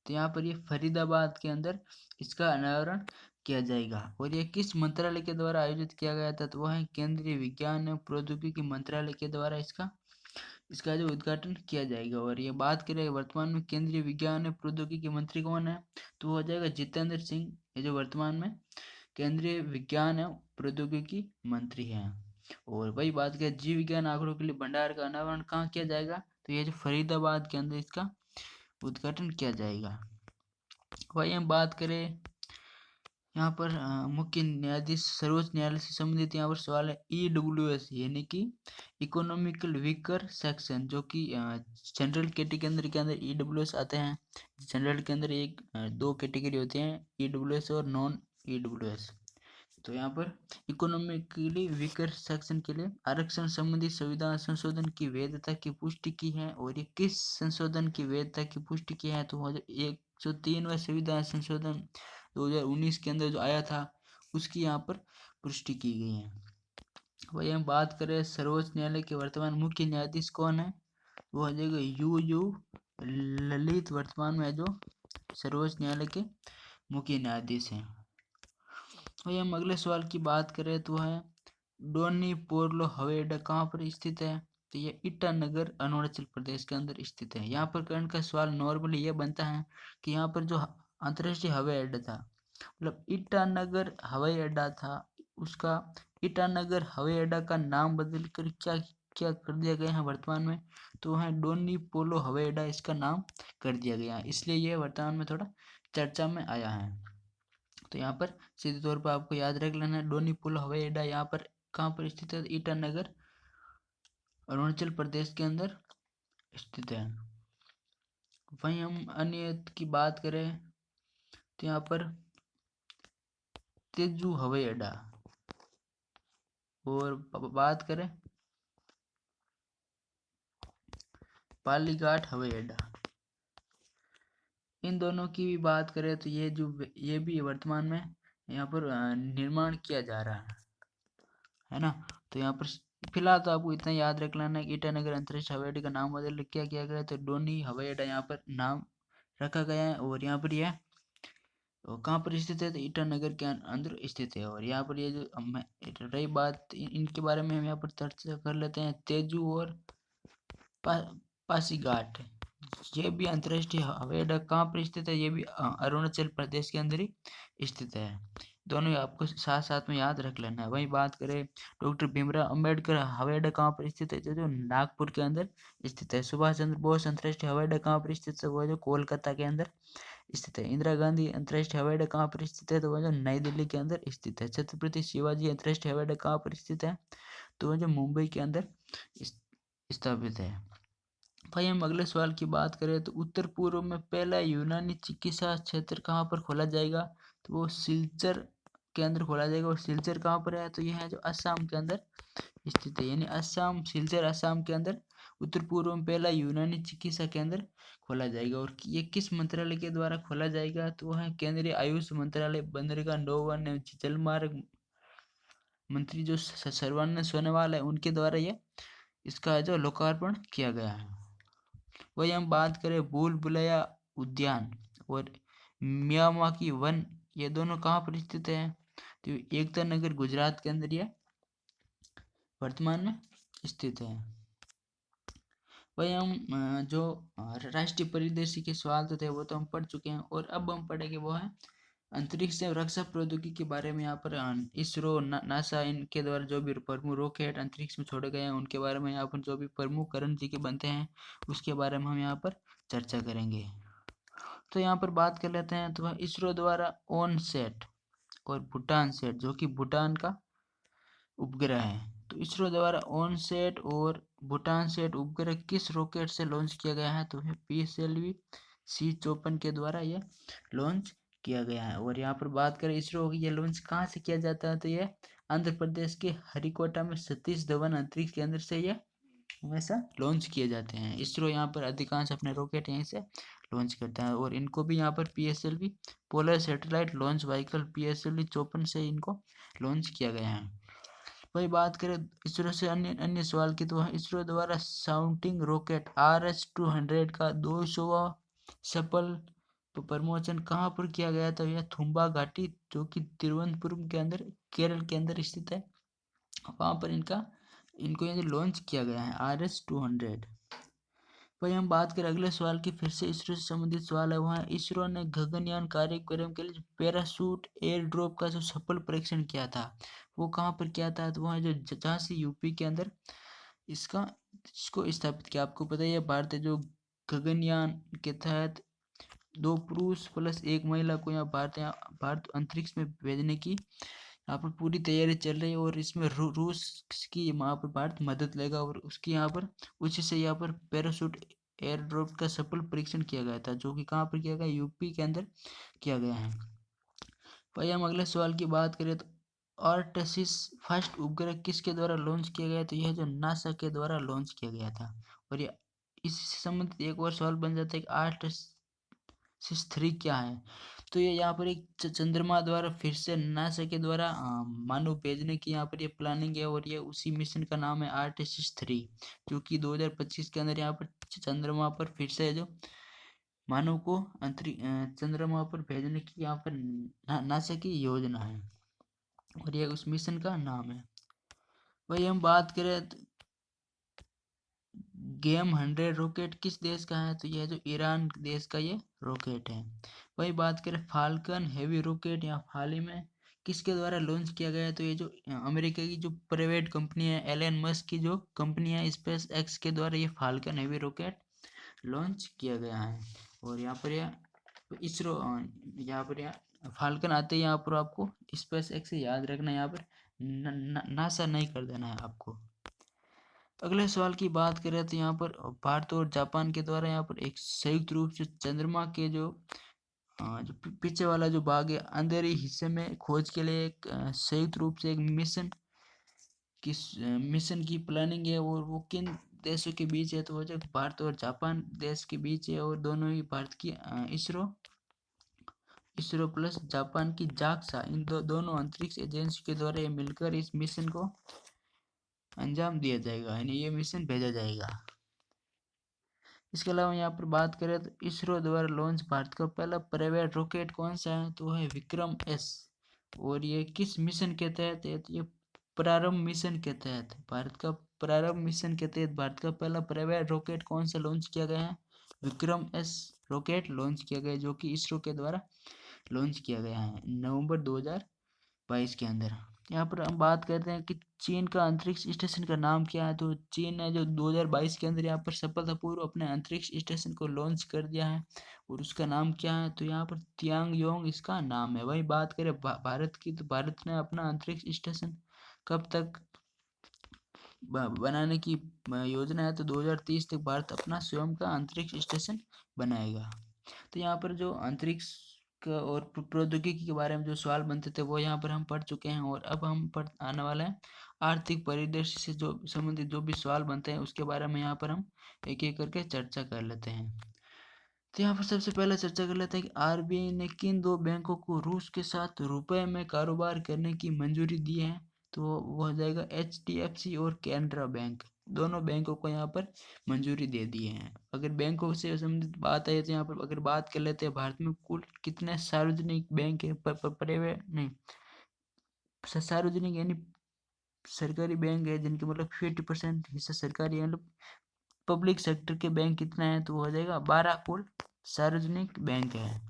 A: तो यहाँ पर ये फरीदाबाद के अंदर इसका अनावरण किया जाएगा। और ये किस मंत्रालय के द्वारा आयोजित किया गया था, तो वह है केंद्रीय विज्ञान एवं प्रौद्योगिकी मंत्रालय के द्वारा इसका जो उद्घाटन किया जाएगा। और ये बात करें वर्तमान में केंद्रीय विज्ञान एवं प्रौद्योगिकी मंत्री कौन है, तो वो हो जाएगा जितेंद्र सिंह, ये जो वर्तमान में केंद्रीय विज्ञान एवं प्रौद्योगिकी मंत्री हैं। और वही बात करें जीव विज्ञान आंकड़ों के लिए भंडार का अनावरण कहाँ किया जाएगा, तो ये जो फरीदाबाद के अंदर इसका उद्घाटन किया जाएगा। वही हम बात करें यहाँ पर मुख्य न्यायाधीश सर्वोच्च न्यायालय से संबंधित यहाँ पर सवाल है EWS यानी कि इकोनॉमिकल वीकर सेक्शन, जो कि जनरल कैटेगरी के अंदर EWS आते हैं। जनरल के अंदर दो कैटेगरी होते हैं, EWS और नॉन EWS। तो यहाँ पर इकोनॉमिकली वीकर सेक्शन के लिए आरक्षण संबंधी संविधान संशोधन की वैधता की पुष्टि की है। और ये किस संशोधन की वैधता की पुष्टि की है, तो 103वां संविधान संशोधन 2019 के अंदर जो आया था उसकी यहाँ पर पुष्टि की गई है। वही हम बात करें सर्वोच्च न्यायालय के वर्तमान मुख्य न्यायाधीश कौन है, वो हो जाएगा यू ललित, वर्तमान में जो सर्वोच्च न्यायालय के मुख्य न्यायाधीश हैं। वही हम अगले सवाल की बात करें तो है डोनी पोर्लो हवाई अड्डा कहाँ पर स्थित है, तो ये ईटानगर अरुणाचल प्रदेश के अंदर स्थित है। यहाँ पर करंट का सवाल नॉर्मली ये बनता है कि यहाँ पर जो अंतर्राष्ट्रीय हवाई अड्डा था, मतलब ईटानगर हवाई अड्डा था, उसका ईटानगर हवाई अड्डा का नाम बदल कर क्या क्या कर दिया गया है वर्तमान में, तो वह डोनी पोलो हवाई अड्डा इसका नाम कर दिया गया है, इसलिए यह वर्तमान में थोड़ा चर्चा में आया है। तो यहाँ पर सीधे तौर पर आपको याद रख लेना है डोनी पोलो हवाई अड्डा यहाँ पर कहाँ पर स्थित है, ईटानगर अरुणाचल प्रदेश के अंदर स्थित है। वहीं हम अन्य की बात करें तो यहाँ पर तेजू हवाई अड्डा, और बात करें पालीघाट हवाई अड्डा। इन दोनों की भी बात करें तो ये भी वर्तमान में यहाँ पर निर्माण किया जा रहा है ना। तो यहाँ पर फिलहाल तो आपको इतना याद रख लेना कि ईटानगर अंतरिक्ष हवाई अड्डे का नाम बदल क्या किया गया है, तो डोनी हवाई अड्डा यहाँ पर नाम रखा गया है। और यहाँ पर यह कहाँ पर स्थित है, तो ईटानगर के अंदर स्थित है। और यहाँ पर ये जो रही बात इनके बारे में हम यहाँ पर चर्चा कर लेते हैं। तेजू और पा, पासीघाट, ये भी अंतर्राष्ट्रीय हवाई अड्डा कहाँ पर स्थित है, ये भी अरुणाचल प्रदेश के अंदर ही स्थित है। दोनों ही आपको साथ साथ में याद रख लेना है। वही बात करें डॉक्टर भीमराव अंबेडकर हवाई अड्डा कहाँ पर स्थित है, जो नागपुर के अंदर स्थित है। सुभाष चंद्र बोस अंतर्राष्ट्रीय हवाई अड्डा कहाँ पर स्थित है, वो जो कोलकाता के अंदर स्थित है। इंदिरा गांधी अंतर्राष्ट्रीय हवाई अड्डा कहाँ पर स्थित है, तो वह जो नई दिल्ली के अंदर स्थित है। छत्रपति शिवाजी अंतर्राष्ट्रीय हवाई अड्डा कहाँ पर स्थित है, तो वह जो मुंबई के अंदर स्थापित है। भाई हम अगले सवाल की बात करें तो उत्तर पूर्व में पहला यूनानी चिकित्सा क्षेत्र कहाँ पर खोला जाएगा, तो वो सिलचर के अंदर खोला जाएगा। और सिलचर कहाँ पर है, तो यह है जो असम के अंदर स्थित है। यानी असम, सिलचर असम के अंदर उत्तर पूर्व में पहला यूनानी चिकित्सा केंद्र खोला जाएगा। और ये किस मंत्रालय के द्वारा खोला जाएगा, तो वह है केंद्रीय आयुष मंत्रालय, बंदरगाह, नौवन एवं जलमार्ग मंत्री जो सर्बानंद सोनोवाल है, उनके द्वारा ये इसका जो लोकार्पण किया गया है। वही हम बात करें भूल भुलैया उद्यान और मियावाकी वन, ये दोनों कहाँ पर स्थित है, तो एकता नगर गुजरात के अंदर ये वर्तमान में स्थित है। वही हम जो राष्ट्रीय परिदृश्य के सवाल तो थे वो तो हम पढ़ चुके हैं। और अब हम पढ़ेंगे वो है अंतरिक्ष एवं रक्षा प्रौद्योगिकी के बारे में। यहाँ पर इसरो, नासा, इनके द्वारा जो भी प्रमुख रॉकेट अंतरिक्ष में छोड़े गए हैं उनके बारे में यहाँ पर जो भी प्रमुख करण जी के बनते हैं उसके बारे में हम यहाँ पर चर्चा करेंगे। तो यहाँ पर बात कर लेते हैं। तो इसरो द्वारा ऑन सेट और भूटान सेट, जो कि भूटान का उपग्रह है, तो इसरो द्वारा ऑन सेट और भूटान सेट उपग्रह किस रॉकेट से लॉन्च किया गया है, तो PSLV C54 के द्वारा यह लॉन्च किया गया है। और यहाँ पर बात करें इसरो की ये लॉन्च कहाँ से किया जाता है, तो यह आंध्र प्रदेश के हरिकोटा में सतीश धवन अंतरिक्ष केंद्र से यह हमेशा लॉन्च किए जाते हैं। इसरो यहाँ पर अधिकांश अपने रॉकेट यहीं से लॉन्च करता है। और इनको भी यहाँ पर PSLV polar satellite launch vehicle PSLV 54 से इनको लॉन्च किया गया है। वही बात करें इसरो से अन्य अन्य सवाल की, तो इसरो द्वारा साउंडिंग रॉकेट RS-200 का 200वां सफल प्रमोशन कहाँ पर किया गया था, यह थुम्बा घाटी, जो कि तिरुवनंतपुरम के अंदर केरल के अंदर स्थित है, वहाँ पर इनको ये लॉन्च किया गया है RS-200। वही हम बात करें अगले सवाल की, फिर से इसरो से संबंधित सवाल है। वहाँ इसरो ने गगनयान कार्यक्रम के लिए पैराशूट एयर ड्रॉप का जो सफल परीक्षण किया था वो कहाँ पर किया था, तो वहाँ जो झांसी UP के अंदर इसको स्थापित किया। आपको पता ही है भारत जो गगनयान के तहत 2 पुरुष प्लस 1 महिला को यहाँ भारत अंतरिक्ष में भेजने की यहाँ पर पूरी तैयारी चल रही है। और इसमें रूस की यहाँ पर भारत मदद लेगा। और उसकी यहाँ पर उसी से यहाँ पर पैराशूट एयर ड्रॉप का सफल परीक्षण किया गया था, जो कि कहाँ पर किया गया, UP के अंदर किया गया है। भाई हम अगले सवाल की बात करें तो आर्टेसिस फर्स्ट उपग्रह किसके द्वारा लॉन्च किया गया, तो यह जो नासा के द्वारा लॉन्च किया गया था। और ये इससे संबंधित एक और सवाल बन जाता है कि आर्टेसिस 3 क्या है, तो ये यहाँ पर एक चंद्रमा द्वारा फिर से नासा के द्वारा मानव भेजने की यहाँ पर ये प्लानिंग है। और ये उसी मिशन का नाम है आर्टेसिस 3, जो कि 2025 के अंदर यहाँ पर चंद्रमा पर फिर से जो मानव को चंद्रमा पर भेजने की यहाँ पर नासा की योजना है। और ये उस मिशन का नाम है। वही हम बात करें गेम 100 रॉकेट किस देश का है, तो यह जो ईरान देश का ये रॉकेट है। वही बात करें फाल्कन हेवी रॉकेट यहाँ हाल ही में किसके द्वारा लॉन्च किया गया है, तो ये जो अमेरिका की जो प्राइवेट कंपनी है एलन मस्क की जो कंपनी है स्पेस एक्स के द्वारा ये फाल्कन हेवी रॉकेट लॉन्च किया गया है। और यहाँ पर यह इसरो यहाँ पर फाल्कन आते ही यहाँ पर आपको स्पेस एक्स से याद रखना, यहाँ पर नासा नहीं कर देना है आपको। अगले सवाल की बात करें तो यहाँ पर भारत और जापान के द्वारा यहाँ पर एक संयुक्त रूप से चंद्रमा के जो पीछे वाला जो भाग है अंधेरी हिस्से में खोज के लिए एक संयुक्त रूप से एक मिशन की प्लानिंग है। और वो किन देशों के बीच है, तो वो जो भारत और जापान देश के बीच है, और दोनों ही भारत की इसरो प्लस जापान की जाक्सा, इन दोनों अंतरिक्ष एजेंसी के द्वारा ये मिलकर इस मिशन को अंजाम दिया जाएगा, यानी ये मिशन भेजा जाएगा। इसके अलावा यहाँ पर बात करें तो इसरो द्वारा लॉन्च भारत का पहला प्राइवेट रॉकेट कौन सा है, तो है विक्रम एस। और ये किस मिशन के तहत है, तो ये प्रारंभ मिशन के तहत, भारत का प्रारंभ मिशन के तहत भारत का पहला प्राइवेट रॉकेट कौन सा लॉन्च किया गया है, विक्रम एस रॉकेट लॉन्च किया गया, जो कि इसरो के द्वारा लॉन्च किया गया है नवंबर 2022 के अंदर। यहाँ पर हम बात करते हैं कि चीन का अंतरिक्ष स्टेशन का नाम क्या है, तो चीन ने जो 2022 के अंदर यहाँ पर सफलतापूर्वक अपने अंतरिक्ष स्टेशन को लॉन्च कर दिया है, और उसका नाम क्या है, तो यहाँ पर तियांगयोंग इसका नाम है। वही बात करें भारत की, तो भारत ने अपना अंतरिक्ष स्टेशन कब तक बनाने की योजना है, तो 2030 तक भारत अपना स्वयं का अंतरिक्ष स्टेशन बनाएगा। तो यहाँ पर जो अंतरिक्ष और प्रौद्योगिकी के बारे में जो सवाल बनते थे वो यहाँ पर हम पढ़ चुके हैं, और अब हम आने वाला है आर्थिक परिदृश्य से जो संबंधित जो भी सवाल बनते हैं उसके बारे में यहाँ पर हम एक एक करके चर्चा कर लेते हैं। तो यहाँ पर सबसे पहले चर्चा कर लेते हैं कि आरबीआई ने किन दो बैंकों को रूस के साथ रुपए में कारोबार करने की मंजूरी दी है, तो वो हो जाएगा HDFC और कैनरा बैंक। दोनों बैंकों को यहाँ पर मंजूरी दे दी है। अगर बैंकों से संबंधित बात है तो यहाँ पर अगर बात कर लेते हैं भारत में कुल कितने सार्वजनिक बैंक है, प्राइवेट नहीं, सार्वजनिक यानी सरकारी बैंक है जिनके मतलब 50% हिस्सा सरकारी है, मतलब पब्लिक सेक्टर के बैंक कितना है, तो वो हो जाएगा 12 कुल सार्वजनिक बैंक है।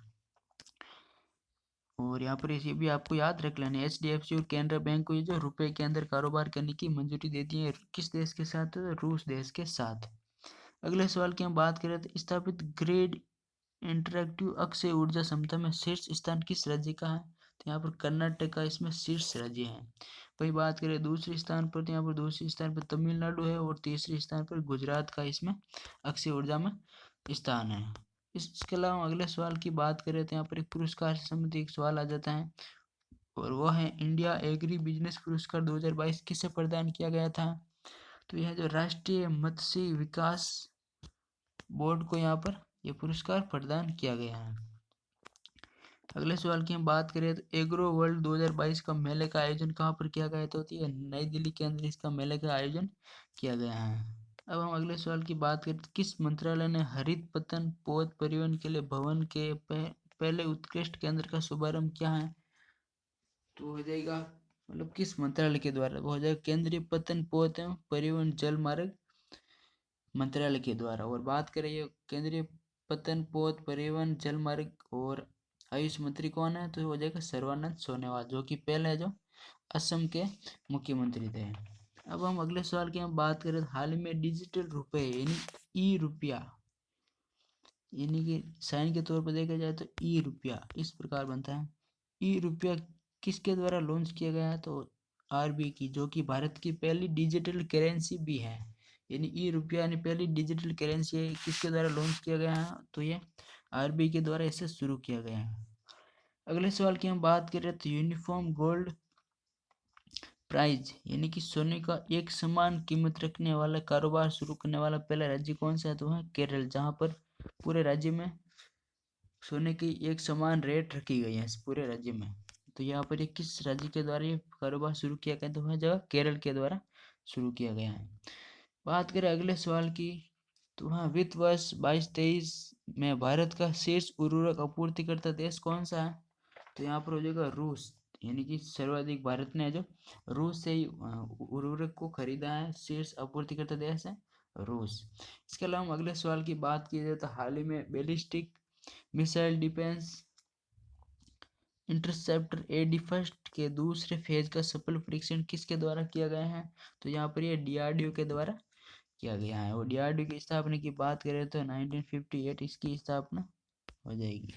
A: और यहाँ पर ये भी आपको याद रख लेना है, HDFC और कैनरा बैंक को ये जो रुपए के अंदर कारोबार करने की मंजूरी दे दी है, किस देश के साथ, तो रूस देश के साथ। अगले सवाल की हम बात करें तो स्थापित ग्रेड इंटरएक्टिव अक्षय ऊर्जा क्षमता में शीर्ष स्थान किस राज्य का है, तो यहाँ पर कर्नाटक का इसमें शीर्ष राज्य है। वही बात करें दूसरे स्थान पर, तो यहाँ पर दूसरे स्थान पर तमिलनाडु है, और तीसरे स्थान पर गुजरात का इसमें अक्षय ऊर्जा में स्थान है। इसके अलावा अगले सवाल की बात करें तो यहाँ पर एक पुरस्कार से संबंधित एक सवाल आ जाता है, और वह है इंडिया एग्री बिजनेस पुरस्कार 2022 किसे प्रदान किया गया था, तो यह जो राष्ट्रीय मत्स्य विकास बोर्ड को यहाँ पर यह पुरस्कार प्रदान किया गया है। अगले सवाल की हम बात करें तो एग्रो वर्ल्ड 2022 का मेले का आयोजन कहाँ पर किया गया था, तो यह नई दिल्ली के अंदर इसका मेले का आयोजन किया गया है। अब हम अगले सवाल की बात करें तो किस मंत्रालय ने हरित पतन पौध परिवहन के लिए भवन के पहले उत्कृष्ट केंद्र का शुभारंभ किया है, तो हो जाएगा मतलब किस मंत्रालय के द्वारा, वो हो जाएगा केंद्रीय पतन पौध एवं परिवहन जल मार्ग मंत्रालय के द्वारा। और बात करें ये केंद्रीय पतन पौध परिवहन जल मार्ग और आयुष मंत्री कौन है, तो हो जाएगा सर्बानंद सोनोवाल, जो कि पहले जो असम के मुख्यमंत्री थे। अब हम अगले सवाल की हम बात करें हाल ही में डिजिटल रुपए यानी ई रुपया, यानी कि साइन के तौर पर देखा जाए तो ई रुपया इस प्रकार बनता है। ई रुपया किसके द्वारा लॉन्च किया गया है, तो आरबीआई की, जो कि भारत की पहली डिजिटल करेंसी भी है। यानी ई रुपया यानी पहली डिजिटल करेंसी है, किसके द्वारा लॉन्च किया गया है, तो ये आरबीआई के द्वारा इसे शुरू किया गया है। अगले सवाल की हम बात करें तो यूनिफॉर्म गोल्ड प्राइज यानी कि सोने का एक समान कीमत रखने वाला कारोबार शुरू करने वाला पहला राज्य कौन सा है, तो है केरल, जहाँ पर पूरे राज्य में सोने की एक समान रेट रखी गई है पूरे राज्य में। तो यहाँ पर ये किस राज्य के द्वारा ये कारोबार शुरू किया गया, तो वह जगह केरल के द्वारा शुरू किया गया है। बात करें अगले सवाल की, तो हाँ वित्त वर्ष 22-23 में भारत का शीर्ष उर्वरक आपूर्तिकर्ता देश कौन सा है, तो यहाँ पर हो जाएगा रूस, यानी कि सर्वाधिक भारत ने जो रूस से ही उर्वरक को खरीदा है, शीर्ष आपूर्तिकर्ता देश है रूस। इसके अलावा हम अगले सवाल की बात की जाए तो हाल ही में ballistic missile defence interceptor AD first के दूसरे फेज का सफल परीक्षण किसके द्वारा किया गया है, तो यहाँ पर ये डीआरडीओ के द्वारा किया गया है। और डीआरडीओ की स्थापना की बात करें तो 1958 इसकी स्थापना हो जाएगी।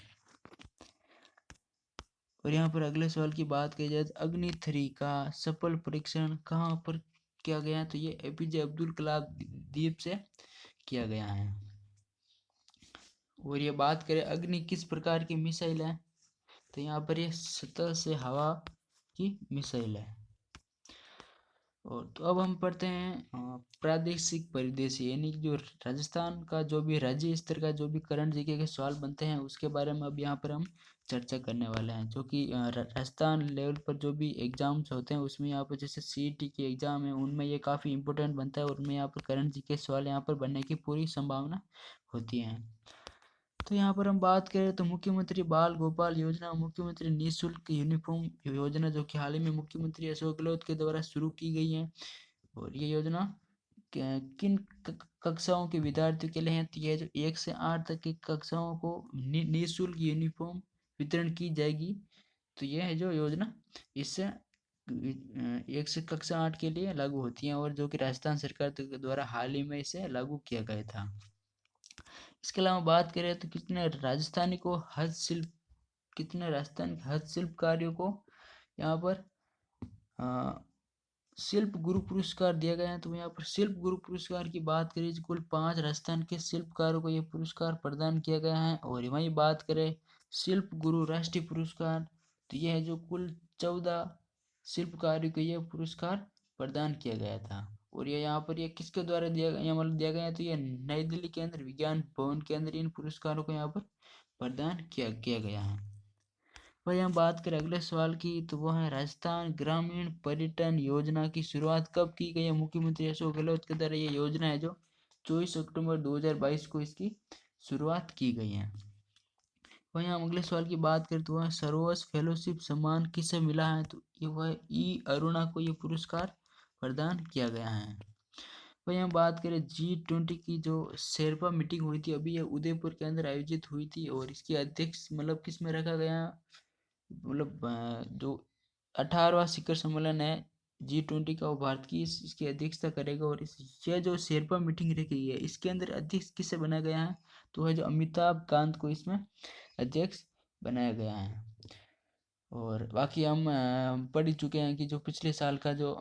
A: और यहाँ पर अगले सवाल की बात की जाए तो अग्नि 3 का सफल परीक्षण कहाँ पर किया गया है, तो ये एपीजे अब्दुल कलाम द्वीप से किया गया है। और ये बात करें अग्नि किस प्रकार की मिसाइल है, तो यहाँ पर ये सतह से हवा की मिसाइल है। और तो अब हम पढ़ते हैं प्रादेशिक परिदृश्य, यानी कि जो राजस्थान का जो भी राज्य स्तर का जो भी करंट जीके के सवाल बनते हैं उसके बारे में अब यहाँ पर हम चर्चा करने वाले हैं। जो कि राजस्थान लेवल पर जो भी एग्जाम्स होते हैं उसमें यहाँ पर जैसे सीईटी के एग्जाम है उनमें ये काफ़ी इंपॉर्टेंट बनता है और उनमें यहाँ पर करंट जीके सवाल यहाँ पर बनने की पूरी संभावना होती है। तो यहाँ पर हम बात करें तो मुख्यमंत्री बाल गोपाल योजना, मुख्यमंत्री निःशुल्क यूनिफॉर्म योजना जो कि हाल ही में मुख्यमंत्री अशोक गहलोत के द्वारा शुरू की गई है। और ये योजना किन कक्षाओं के विद्यार्थियों के लिए है, तो यह जो 1 से 8 तक की कक्षाओं को निःशुल्क यूनिफॉर्म वितरण की जाएगी। तो यह है जो योजना इससे 1 से कक्षा 8 के लिए लागू होती है और जो कि राजस्थान सरकार द्वारा हाल ही में इसे लागू किया गया था। इसके अलावा बात करें तो कितने राजस्थानी हस्तशिल्पकारियों को यहाँ पर शिल्प गुरु पुरस्कार दिया गया है। तो यहाँ पर शिल्प गुरु पुरस्कार की बात करें तो कुल 5 राजस्थान के शिल्पकारों को यह पुरस्कार प्रदान किया गया है। और वहीं बात करें शिल्प गुरु राष्ट्रीय पुरस्कार, तो यह है जो कुल 14 शिल्पकारों को यह पुरस्कार प्रदान किया गया था। और ये यहाँ पर ये किसके द्वारा दिया गया, मतलब दिया गया है, तो ये नई दिल्ली के अंदर विज्ञान भवन के अंदर इन पुरस्कारों को यहाँ पर प्रदान किया गया है। वही हम बात करें अगले सवाल की, तो वह है राजस्थान ग्रामीण पर्यटन योजना की शुरुआत कब की गई है। मुख्यमंत्री अशोक गहलोत के द्वारा ये योजना है जो 24 अक्टूबर 2022 को इसकी शुरुआत की गई है। वहीं हम अगले सवाल की बात करें तो वह सरोवर फेलोशिप सम्मान किसे मिला है, तो ये वह ई अरुणा को ये पुरस्कार प्रदान किया गया है। वहीं हम बात करें G20 की जो शेरपा मीटिंग हुई थी अभी ये उदयपुर के अंदर आयोजित हुई थी और इसकी अध्यक्ष मतलब किस में रखा गया, मतलब जो 18वां शिखर सम्मेलन है G20 का वो भारत की इसकी अध्यक्षता करेगा। और यह जो शेरपा मीटिंग रखी गई है इसके अंदर अध्यक्ष किसे बनाया गया है, तो है जो अमिताभ कांत को इसमें अध्यक्ष बनाया गया है। और बाकी हम पढ़ ही चुके हैं कि जो पिछले साल का जो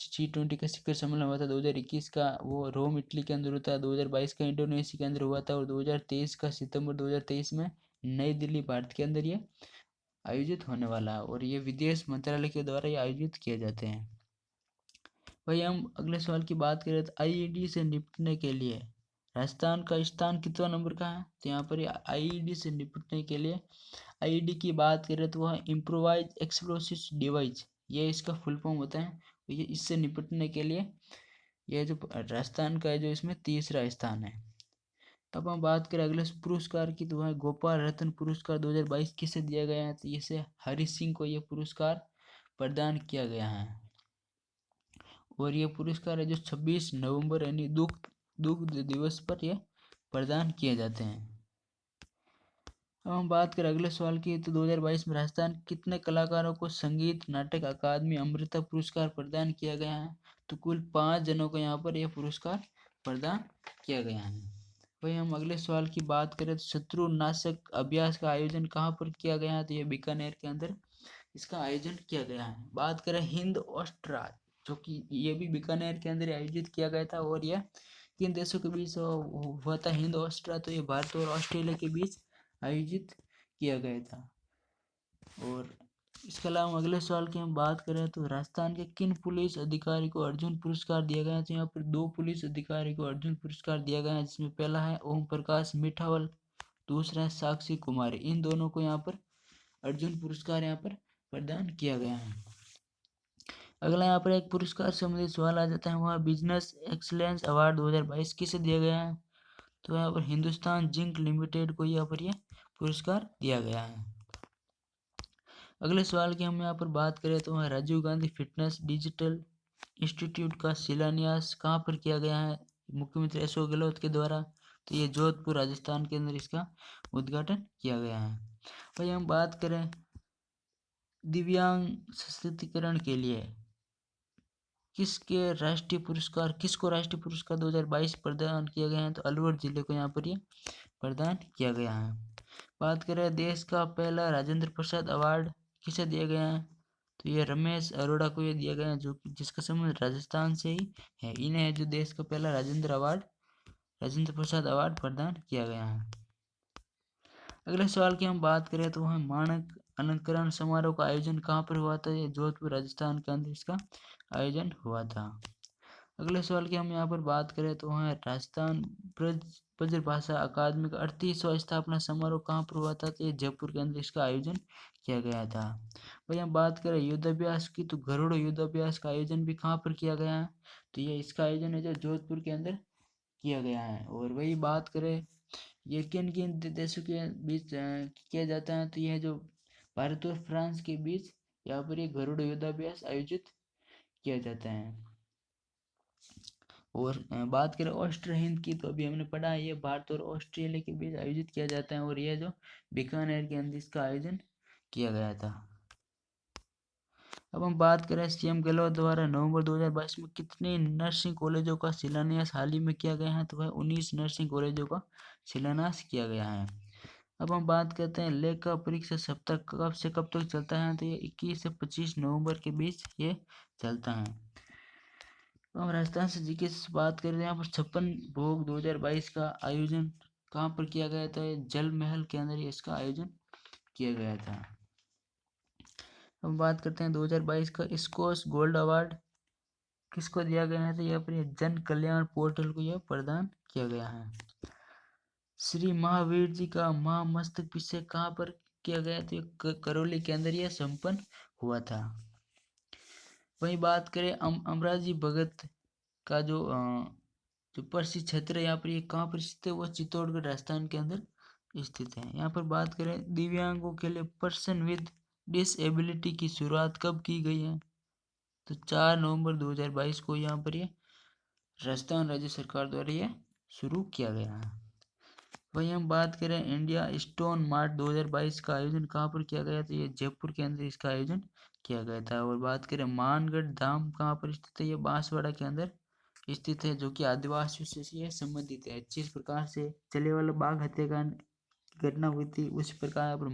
A: G20 का शिखर सम्मेलन हुआ था 2021 का, वो रोम इटली के अंदर हुआ था, 2022 का इंडोनेशिया के अंदर हुआ था और 2023 का सितंबर 2023 में नई दिल्ली भारत के अंदर ये आयोजित होने वाला है और ये विदेश मंत्रालय के द्वारा ये आयोजित किए जाते हैं। वही हम अगले सवाल की बात करें तो आईईडी से निपटने के लिए राजस्थान का स्थान कितना नंबर का है, तो यहाँ पर आईईडी से निपटने के लिए आईईडी की बात करें तो वह इम्प्रोवाइज एक्सप्लोसिव डिवाइस, ये इसका फुल फॉर्म होता है। ये इससे निपटने के लिए यह जो राजस्थान का है जो इसमें तीसरा स्थान है। अब हम बात करें अगले पुरस्कार की, तो वह गोपाल रत्न पुरस्कार 2022 किसे दिया गया है, तो इसे हरि सिंह को यह पुरस्कार प्रदान किया गया है। और यह पुरस्कार है जो 26 नवंबर यानी दुग्ध दिवस पर यह प्रदान किए जाते हैं। अब हम बात करें अगले सवाल की, तो 2022 में राजस्थान कितने कलाकारों को संगीत नाटक अकादमी अमृता पुरस्कार प्रदान किया गया है, तो कुल 5 जनों को यहाँ पर यह पुरस्कार प्रदान किया गया है। वही हम अगले सवाल की बात करें तो शत्रुनाशक अभ्यास का आयोजन कहाँ पर किया गया है, तो यह बीकानेर के अंदर इसका आयोजन किया गया है। बात करें हिंद ऑस्ट्रा, जो कि ये भी बीकानेर के अंदर आयोजित किया गया था और यह किन देशों के बीच हुआ था हिंद ऑस्ट्रा, तो ये भारत और ऑस्ट्रेलिया के बीच आयोजित किया गया था। और इसके अलावा अगले सवाल की हम बात करें तो राजस्थान के किन पुलिस अधिकारी को अर्जुन पुरस्कार दिया गया है, तो यहाँ पर 2 पुलिस अधिकारी को अर्जुन पुरस्कार दिया गया है जिसमें पहला है ओम प्रकाश मिठावल, दूसरा है साक्षी कुमार। इन दोनों को यहाँ पर अर्जुन पुरस्कार यहाँ पर प्रदान किया गया है। अगला यहाँ पर एक पुरस्कार संबंधित सवाल आ जाता है, वह बिजनेस एक्सलेंस अवार्ड 2022 किसे दिया गया है, तो यहाँ पर हिंदुस्तान जिंक लिमिटेड को यहाँ पर यह पुरस्कार दिया गया है। अगले सवाल की हम यहाँ पर बात करें तो वह Rajiv Gandhi fitness digital institute का शिलान्यास कहाँ पर किया गया है, मुख्यमंत्री अशोक गहलोत के द्वारा, तो ये जोधपुर राजस्थान के अंदर इसका उद्घाटन किया गया है। वही हम बात करें दिव्यांग सशक्तिकरण के लिए किसको राष्ट्रीय पुरस्कार 2022 प्रदान किया गया है, तो अलवर जिले को यहाँ पर ये प्रदान किया गया है। बात करें देश का पहला राजेंद्र प्रसाद अवार्ड किसे दिया गया है, तो ये रमेश अरोड़ा को ये दिया गया है जो जिसका संबंध राजस्थान से ही है। इन्हें जो देश का पहला राजेंद्र प्रसाद अवार्ड प्रदान किया गया है। अगले सवाल की हम बात करें तो वह मानक अलंकरण समारोह का आयोजन कहाँ पर हुआ था, ये जोधपुर राजस्थान के अंदर इसका आयोजन हुआ था। अगले सवाल की हम यहाँ पर बात करें तो वहाँ राजस्थान ब्रजभाषा अकादमी का 38वां स्थापना समारोह कहाँ पर हुआ था, तो ये जयपुर के अंदर इसका आयोजन किया गया था। वही हम बात करें युद्धाभ्यास की तो गरुड़ युद्धाभ्यास का आयोजन भी कहाँ पर किया गया है, तो ये इसका आयोजन है जो जोधपुर के अंदर किया गया है। और वही बात करें ये किन किन देशों के बीच किया जाता है, तो यह जो भारत और फ्रांस के बीच यहाँ पर ये गरुड़ युद्धाभ्यास आयोजित किया जाता है। और बात करें ऑस्ट्रो हिंद की तो अभी हमने पढ़ा है ये भारत और ऑस्ट्रेलिया के बीच आयोजित किया जाता है और यह जो बीकानेर के अंदर इसका आयोजन किया गया था। अब हम बात करें सीएम गहलोत द्वारा नवंबर 2022 में कितने नर्सिंग कॉलेजों का शिलान्यास हाल ही में किया गया है, तो वह 19 नर्सिंग कॉलेजों का शिलान्यास किया गया है। अब हम बात करते हैं लेखा परीक्षा सप्ताह कब से कब तक चलता है, तो ये 21 से 25 नवंबर के बीच ये चलता है। हम राजस्थान से जीके से बात कर रहे हैं, यहाँ पर 56 भोग 2022 का आयोजन कहाँ पर किया गया था, जल महल के अंदर इसका आयोजन किया गया था। हम बात करते हैं 2022 का स्कॉच गोल्ड अवार्ड किसको दिया गया है, तो यहाँ पर जन कल्याण पोर्टल को यह प्रदान किया गया है। श्री महावीर जी का महामस्तकाभिषेक कहाँ पर किया गया, तो करौली के अंदर यह संपन्न हुआ था। वही बात करें अमराजी भगत का जो प्रसिद्ध क्षेत्र है यहाँ पर ये कहाँ पर स्थित है, वो चित्तौड़गढ़ राजस्थान के अंदर स्थित है। यहाँ पर बात करें दिव्यांगों के लिए पर्सन विद डिसेबिलिटी की शुरुआत कब की गई है, तो 4 नवंबर 2022 को यहाँ पर ये राजस्थान राज्य सरकार द्वारा ये शुरू किया गया है। वही हम बात करें इंडिया स्टोन मार्ट 2022 का आयोजन कहाँ पर किया गया, तो ये जयपुर के अंदर इसका आयोजन किया गया था। और बात करें मानगढ़ धाम कहाँ पर स्थित है, ये बांसवाड़ा के अंदर स्थित है, जो कि आदिवासियों से यह संबंधित है। जिस प्रकार से जलियांवाला बाग हत्याकांड की घटना हुई थी उस प्रकार यहाँ पर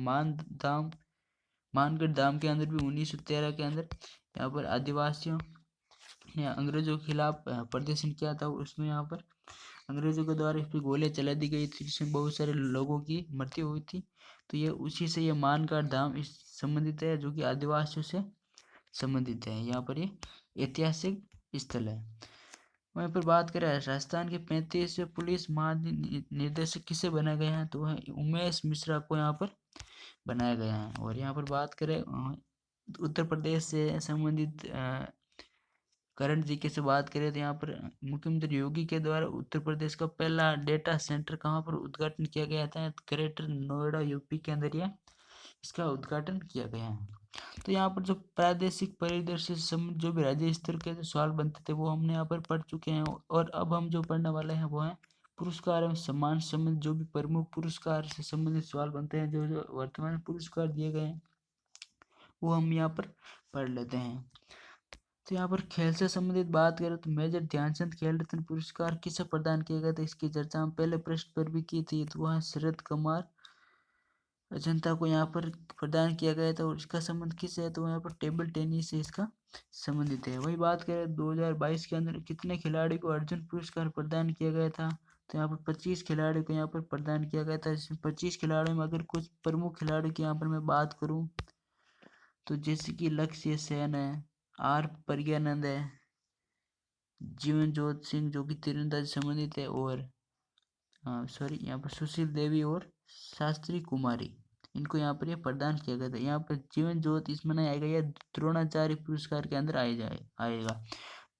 A: मानगढ़ धाम के अंदर भी 1913 के अंदर यहाँ पर आदिवासियों ने अंग्रेजों के खिलाफ प्रदर्शन किया था। उसमें यहाँ पर अंग्रेजों के द्वारा इस पर गोलियां चला दी गई थी जिसमें बहुत सारे लोगों की मृत्यु हुई थी। तो ये उसी से ये मानगढ़ धाम इस संबंधित है, जो कि आदिवासियों से संबंधित है। यहाँ पर ये ऐतिहासिक स्थल है। वहीं पर बात करें राजस्थान के 35वें पुलिस महानिदेशक किसे बनाया गया है, तो वह उमेश मिश्रा को यहाँ पर बनाया गया है। और यहाँ पर बात करें उत्तर प्रदेश से संबंधित करंट जीके से बात करें तो यहाँ पर मुख्यमंत्री योगी के द्वारा उत्तर प्रदेश का पहला डेटा सेंटर कहाँ पर उद्घाटन किया गया था, ग्रेटर नोएडा यूपी के अंदर यह इसका उद्घाटन किया गया है। तो यहाँ पर जो प्रादेशिक परिदृश्य से संबंधित जो भी राज्य स्तर के जो सवाल बनते थे वो हमने यहाँ पर पढ़ चुके हैं। और अब हम जो पढ़ने वाले हैं वो है पुरस्कार एवं सम्मान संबंधित जो भी प्रमुख पुरस्कार से संबंधित सवाल बनते हैं, जो जो वर्तमान पुरस्कार दिए गए हैं वो हम यहाँ पर पढ़ लेते हैं। तो यहाँ पर खेल से संबंधित बात करें तो मेजर ध्यानचंद खेल रत्न पुरस्कार किसे प्रदान किया गया था, इसकी चर्चा हम पहले पृष्ठ पर भी की थी। तो वह शरद कुमार अजंता को यहाँ पर प्रदान किया गया था। और इसका संबंध किससे है, तो यहाँ पर टेबल टेनिस से इसका संबंधित है। वही बात करें 2022 के अंदर कितने खिलाड़ी को अर्जुन पुरस्कार प्रदान किया गया था, तो यहाँ पर 25 खिलाड़ियों को यहाँ पर प्रदान किया गया था। इसमें 25 खिलाड़ियों में अगर कुछ प्रमुख खिलाड़ियों की यहाँ पर मैं बात करूँ तो जैसे कि लक्ष्य सेन है, आर प्रज्ञानंद है, जीवन सिंह जो कि तीरंदाजी संबंधित है, और यहाँ पर सुशील देवी और शास्त्री कुमारी इनको यहाँ पर ये प्रदान किया गया था। यहाँ पर जीवन ज्योत इसमें नहीं आएगा, यह द्रोणाचार्य पुरस्कार के अंदर आएगा।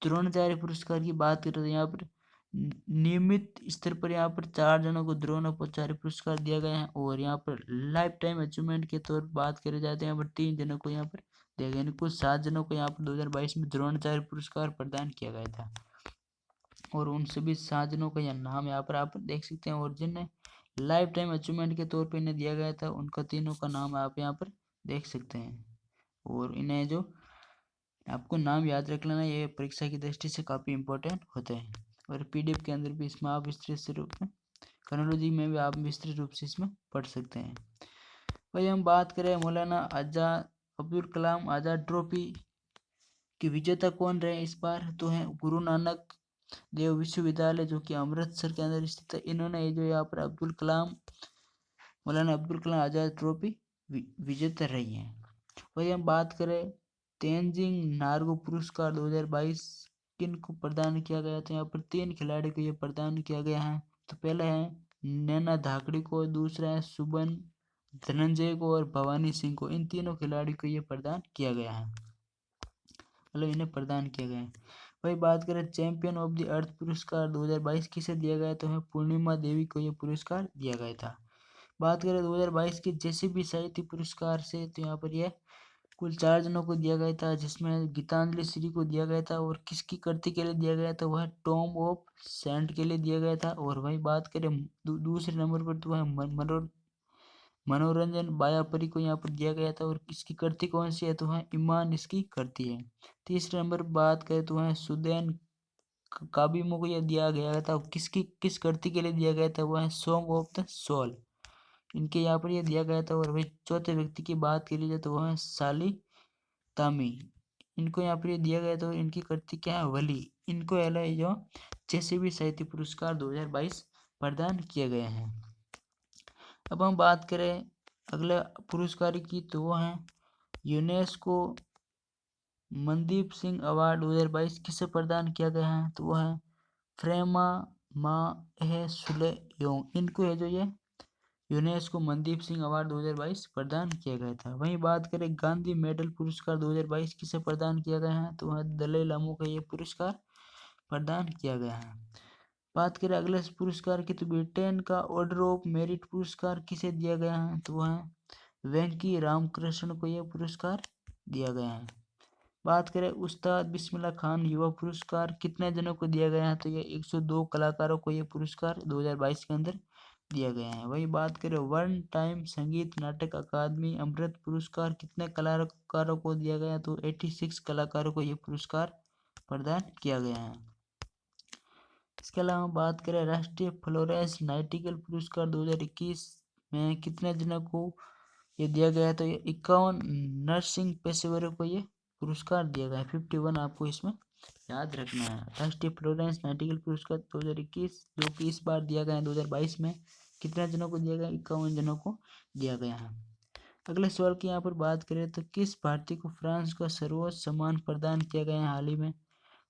A: द्रोणाचार्य पुरस्कार की बात करें तो यहाँ पर नियमित स्तर पर यहाँ पर 4 जनों को द्रोणाचार्य पुरस्कार दिया गया है। और यहाँ पर लाइफ टाइम अचीवमेंट के तौर पर बात करे जाते हैं यहाँ पर 3 जनों को यहाँ पर दिया गया, कुल 7 जनों को यहाँ पर 2022 में द्रोणाचार्य पुरस्कार प्रदान किया गया था। और उन सभी 7 जनों का यह नाम यहाँ पर आप देख सकते हैं। और जिन्हें लाइफ टाइम अचीवमेंट के तौर पर इन्हें दिया गया था उनका तीनों का नाम आप यहाँ पर देख सकते हैं। और इन्हें जो आपको नाम याद रख लेना, ये परीक्षा की दृष्टि से काफ़ी इंपॉर्टेंट होते हैं। और पीडीएफ के अंदर भी इसमें आप विस्तृत रूप में क्रोनोलॉजी में भी आप विस्तृत रूप से इसमें पढ़ सकते हैं। वही हम बात करें मौलाना आजाद अब्दुल कलाम आज़ाद ट्रॉफी के विजेता कौन रहे इस बार, तो है गुरु नानक देव विश्वविद्यालय जो कि अमृतसर के अंदर स्थित है। इन्होंने ये जो यहाँ पर मौलाना अब्दुल कलाम आज़ाद ट्रॉफी विजेता रही हैं। वही हम बात करें तेनजिंग नार्गो पुरस्कार 2022 किन को प्रदान किया गया, तो यहाँ पर 3 खिलाड़ी को ये प्रदान किया गया है। तो पहला है नैना धाकड़ी को, दूसरा है सुबन धनंजय को और भवानी सिंह को। इन तीनों खिलाड़ी को ये प्रदान किया गया है, मतलब इन्हें प्रदान किया गया है। वही बात करें चैंपियन ऑफ द अर्थ पुरस्कार 2022 किसे दिया गया, तो है पूर्णिमा देवी को ये पुरस्कार दिया गया था। बात करें 2022 के जेसीबी साहित्य पुरस्कार से, तो यहाँ पर यह कुल 4 जनों को दिया गया था, जिसमें गीतांजलि श्री को दिया गया था। और किसकी कृति के लिए दिया गया था, वह टॉम ऑफ सेंट के लिए दिया गया था। और वही बात करें दूसरे नंबर पर, तो वह मनोरंजन बायापरी को यहाँ पर दिया गया था। और इसकी कृति कौन सी है, तो वह ईमान इसकी कृति है। तीसरे नंबर पर बात करें तो वह सुदैन काबिमो को यह दिया गया था। किस कृति के लिए दिया गया था, वह सॉन्ग ऑफ द सोल, इनके यहाँ पर यह दिया गया था। और वही चौथे व्यक्ति की बात की जाए तो वह साली तामी, इनको यहाँ पर दिया गया था। इनकी कृति क्या है, वली। इनको जो जेसीबी साहित्य पुरस्कार 2022 प्रदान किए गए हैं। अब हम बात करें अगले पुरस्कार की, तो वो है यूनेस्को मनदीप सिंह अवार्ड 2022 किसे प्रदान किया गया है, तो वह है फ्रेमा सुलेयोंग। इनको है जो ये यूनेस्को मनदीप सिंह अवार्ड 2022 प्रदान किया गया था। वहीं बात करें गांधी मेडल पुरस्कार 2022 किसे प्रदान किया गया है, तो वह दलाई लामा को ये पुरस्कार प्रदान किया गया है। बात करें अगले पुरस्कार की, तो ब्रिटेन का ऑर्डर ऑफ मेरिट पुरस्कार किसे दिया गया है, तो वह वेंकी रामकृष्ण को यह पुरस्कार दिया गया है। बात करें उस्ताद बिस्मिल्लाह खान युवा पुरस्कार कितने जनों को दिया गया है, तो ये 102 कलाकारों को ये पुरस्कार 2022 के अंदर दिया गया है। वही बात करें वन टाइम संगीत नाटक अकादमी अमृत पुरस्कार कितने कलाकारों को दिया गया, तो 86 कलाकारों को ये पुरस्कार प्रदान किया गया है। इसके अलावा बात करें राष्ट्रीय फ्लोरेंस नाइटिंगेल पुरस्कार 2021 में कितने जनों को ये दिया गया है, तो ये 51 नर्सिंग पेशेवरों को ये पुरस्कार दिया गया है। 51 आपको इसमें याद रखना है। राष्ट्रीय फ्लोरेंस नाइटिंगेल पुरस्कार 2021 जो कि इस बार दिया गया है 2022 में, कितने जनों को दिया गया, 51 जनों को दिया गया है। अगले सवाल की यहाँ पर बात करें तो किस भारतीय को फ्रांस का सर्वोच्च सम्मान प्रदान किया गया है हाल ही में,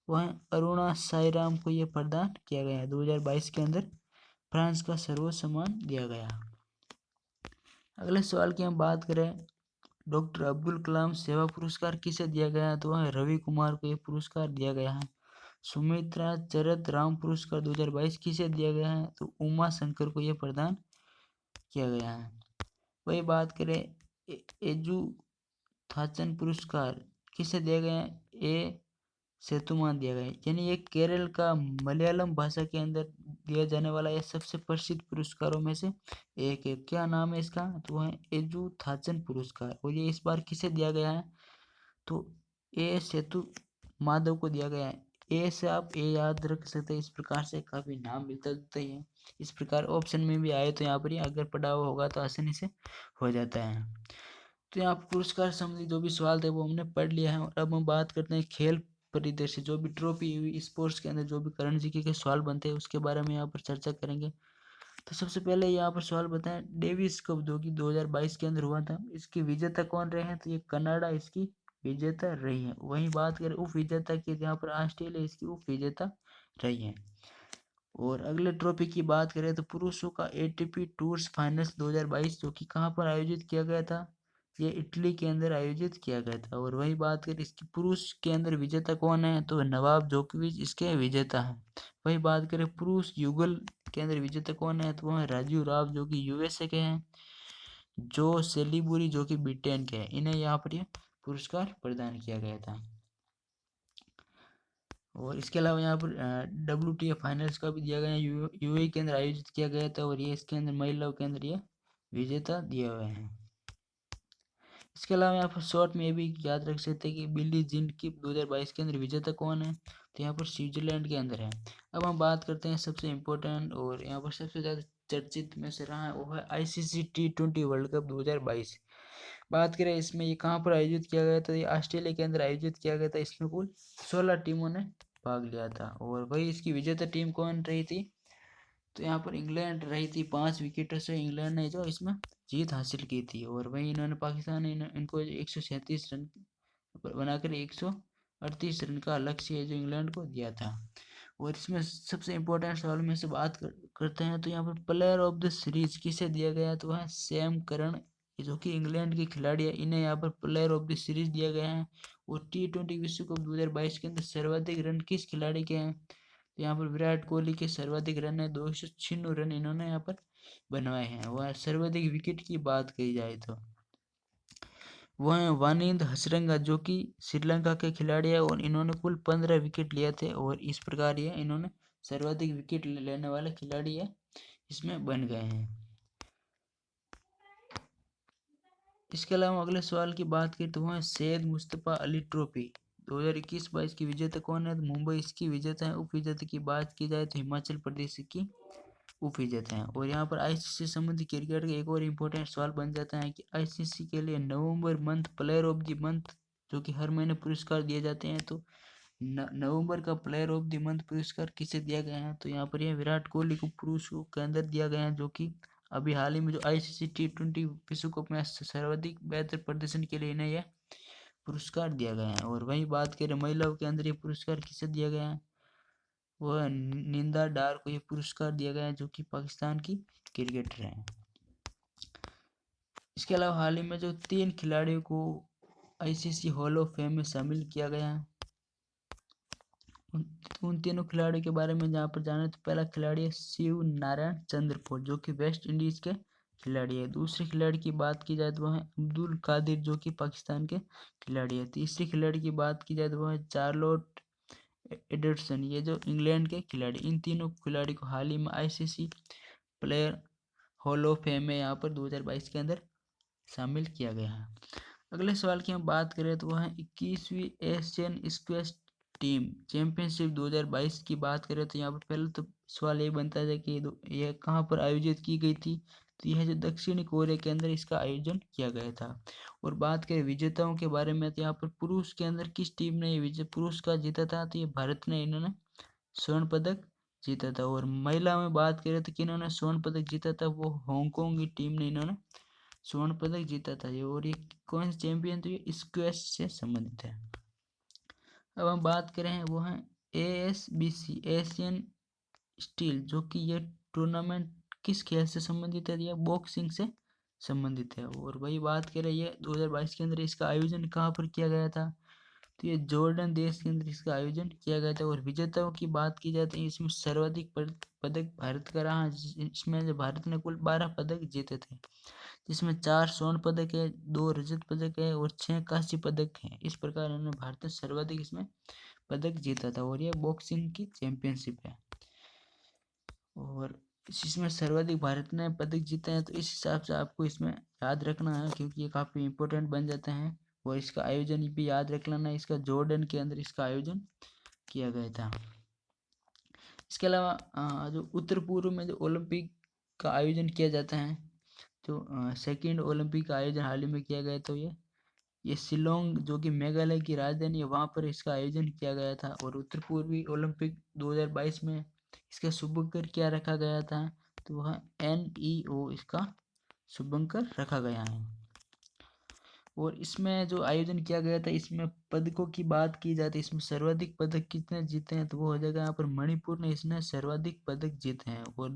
A: वह अरुणा साईराम को यह प्रदान किया गया है। 2022 के अंदर फ्रांस का सर्वोच्च सम्मान दिया गया। अगले सवाल की हम बात करें डॉक्टर अब्दुल कलाम सेवा पुरस्कार किसे दिया गया है, तो वह रवि कुमार को यह पुरस्कार दिया गया है। सुमित्रा चरद राम पुरस्कार 2022 किसे दिया गया है, तो उमा शंकर को यह प्रदान किया गया है। वही बात करें एजू थाचन पुरस्कार किसे दिया गया है, ए सेतुमान दिया गया है। यानी ये केरल का मलयालम भाषा के अंदर दिया जाने वाला यह सबसे प्रसिद्ध पुरस्कारों में से एक है। क्या नाम है इसका, तो वह एजू थाचन पुरस्कार। और ये इस बार किसे दिया गया है, तो ए सेतु माधव को दिया गया है। ए से आप ए याद रख सकते हैं, इस प्रकार से काफी नाम मिलता जुलता ही है। इस प्रकार ऑप्शन में भी आए तो यहाँ पर ही अगर पढ़ा हुआ होगा तो आसानी से हो जाता है। तो यहाँ पुरस्कार संबंधी जो भी सवाल थे वो हमने पढ़ लिया है। और अब हम बात करते हैं खेल परिदृश्य, जो भी ट्रॉफी हुई स्पोर्ट्स के अंदर जो भी करंट जीके के सवाल बनते हैं उसके बारे में यहाँ पर चर्चा करेंगे। तो सबसे पहले यहाँ पर सवाल बताएं डेविस कप जो कि 2022 के अंदर हुआ था, इसके विजेता कौन रहे हैं, तो ये कनाडा इसकी विजेता रही है। वहीं बात करें उप विजेता की, यहाँ पर ऑस्ट्रेलिया इसकी उप विजेता रही है। और अगले ट्रॉफी की बात करें तो पुरुषों का एटीपी टूर्स फाइनल्स 2022 जो कि कहाँ पर आयोजित किया गया था, ये इटली के अंदर आयोजित किया गया था। और वही बात करें इसकी पुरुष के अंदर विजेता कौन है, तो नवाब जोकोविच इसके विजेता है। वही बात करें पुरुष युगल के अंदर विजेता कौन है, तो वह राजीव राव जो कि यूएसए के हैं, जो सेलिबुरी जो कि ब्रिटेन के हैं। इन्हें यहाँ पर यह पुरस्कार प्रदान किया गया था। और इसके अलावा यहाँ पर WTA फाइनल्स का भी दिया गया है, यूएई के अंदर आयोजित किया गया था। और ये इसके अंदर महिलाओं के अंदर ये विजेता दिए हुए हैं। इसके अलावा यहाँ पर शॉर्ट में ये भी याद रख सकते हैं कि बिली जीन की 2022 के अंदर विजेता कौन है, तो यहाँ पर स्विट्जरलैंड के अंदर है। अब हम बात करते हैं सबसे इम्पोर्टेंट और यहाँ पर सबसे ज़्यादा चर्चित में से रहा है वो है ICC T20 वर्ल्ड कप 2022। बात करें इसमें ये कहाँ पर आयोजित किया गया था, ये ऑस्ट्रेलिया के अंदर आयोजित किया गया था। इसमें कुल 16 टीमों ने भाग लिया था। और वही इसकी विजेता टीम कौन रही थी, तो यहाँ पर इंग्लैंड रही थी। 5 विकेटों से इंग्लैंड ने जो इसमें जीत हासिल की थी। और वहीं इन्होंने पाकिस्तान ने इनको 137 रन बनाकर 38 रन का लक्ष्य है जो इंग्लैंड को दिया था। और इसमें सबसे इम्पोर्टेंट सवाल में से बात करते हैं तो यहाँ पर प्लेयर ऑफ द सीरीज किसे दिया गया, तो वह सैम करन जो कि इंग्लैंड के खिलाड़ी है, इन्हें यहाँ पर प्लेयर ऑफ द सीरीज दिया गया है। और T20 विश्व कप 2022 के अंदर सर्वाधिक रन किस खिलाड़ी के हैं, तो यहाँ पर विराट कोहली के सर्वाधिक रन है, 296 रन इन्होंने यहाँ पर बनवाए हैं। वह सर्वाधिक विकेट की बात कही जाए तो वह हैं वानिंद हसरंगा जो कि श्रीलंका के खिलाड़ी है, और इन्होंने कुल 15 विकेट लिए थे, और इस प्रकार ये इन्होंने सर्वाधिक विकेट लेने वाले खिलाड़ी है इसमें बन गए हैं। इसके अलावा अगले सवाल की बात करें तो वह सैयद मुस्तफा अली ट्रॉफी 2021-22 की विजेता कौन है, तो मुंबई इसकी विजेता है। उप विजेता की बात की जाए तो हिमाचल प्रदेश की उप विजेता हैं। और यहाँ पर आईसीसी संबंधी क्रिकेट का एक और इम्पोर्टेंट सवाल बन जाता है कि आईसीसी के लिए नवंबर month player of the month जो कि हर महीने पुरस्कार दिए जाते हैं, तो नवंबर का प्लेयर ऑफ द मंथ पुरस्कार किसे दिया गया है, तो यहाँ पर यह विराट कोहली को पुरुष के अंदर दिया गया है, जो कि अभी हाल ही में जो आईसीसी T20 विश्व कप में सर्वाधिक बेहतर प्रदर्शन के लिए इन्हें यह पुरस्कार दिया गया है। और वहीं बात करें महिलाओं के अंदर ये पुरस्कार किसे दिया गया है, वह निंदा डार को ये पुरस्कार दिया गया है जो कि पाकिस्तान की क्रिकेटर हैं। इसके अलावा हाल ही में जो 3 खिलाड़ियों को आईसीसी हॉल ऑफ फेम में शामिल किया गया है, उन तीनों खिलाड़ियों के बारे में जहाँ पर जाने तो पहला खिलाड़ी है शिव नारायण चंद्रपुर जो कि वेस्ट इंडीज के खिलाड़ी है। दूसरे खिलाड़ी की बात की जाए तो वह है अब्दुल कादिर जो कि पाकिस्तान के खिलाड़ी है। तीसरे खिलाड़ी की बात की जाए तो वह है चार्लोट एडरसन, ये जो इंग्लैंड के खिलाड़ी। इन तीनों खिलाड़ी को हाल ही में ICC player hall of fame में यहाँ पर 2022 के अंदर शामिल किया गया है। अगले सवाल की हम बात करें तो वह है 21वीं एशियन स्क्वैश टीम चैंपियनशिप 2022 की बात करें तो यहाँ पर पहले तो सवाल ये बनता है कि यह कहाँ पर आयोजित की गई थी, तो यह जो दक्षिणी कोरिया के अंदर इसका आयोजन किया गया था। और बात करें विजेताओं के बारे में तो यहाँ पर पुरुष के अंदर किस टीम ने ये विजय पुरस्कार जीता था, तो ये भारत ने इन्होंने स्वर्ण पदक जीता था। और महिला में बात करें तो किन्होंने स्वर्ण पदक जीता था, वो हांगकांग की टीम ने इन्होंने स्वर्ण पदक जीता था ये। और ये कौन सा चैंपियन, तो ये स्क्वैश से संबंधित है। अब हम बात करें वो है ASBC एशियन स्टील जो कि ये टूर्नामेंट किस खेल से संबंधित है, यह बॉक्सिंग से संबंधित है। और वही बात करें ये 2022 के अंदर इसका आयोजन कहाँ पर किया गया था, तो ये जॉर्डन देश के अंदर इसका आयोजन किया गया था। और विजेताओं की बात की जाती है इसमें सर्वाधिक पदक भारत का रहा, इसमें जो भारत ने कुल 12 पदक जीते थे, जिसमें 4 स्वर्ण पदक है, 2 रजत पदक है और 6 कांस्य पदक हैं। इस प्रकार इन्होंने भारत ने सर्वाधिक इसमें पदक जीता था। और यह बॉक्सिंग की चैंपियनशिप है और इसमें सर्वाधिक भारत ने पदक जीते हैं, तो इस हिसाब से आपको इसमें याद रखना है क्योंकि ये काफ़ी इंपॉर्टेंट बन जाते हैं। और इसका आयोजन भी याद रख लेना, इसका जॉर्डन के अंदर इसका आयोजन किया गया था। इसके अलावा जो उत्तर पूर्व में जो ओलंपिक का आयोजन किया जाता है, जो सेकेंड ओलंपिक का आयोजन हाल ही में किया गया, तो ये शिलोंग जो कि मेघालय की राजधानी है वहाँ पर इसका आयोजन किया गया था। और उत्तर पूर्वी ओलंपिक 2022 में इसका शुभंकर क्या रखा गया था, तो वह NEO इसका शुभंकर रखा गया है। और इसमें जो आयोजन किया गया था इसमें पदकों की बात की जाती है, इसमें सर्वाधिक पदक कितने जीते हैं, तो वो हो जाएगा यहाँ पर मणिपुर ने इसने सर्वाधिक पदक जीते हैं और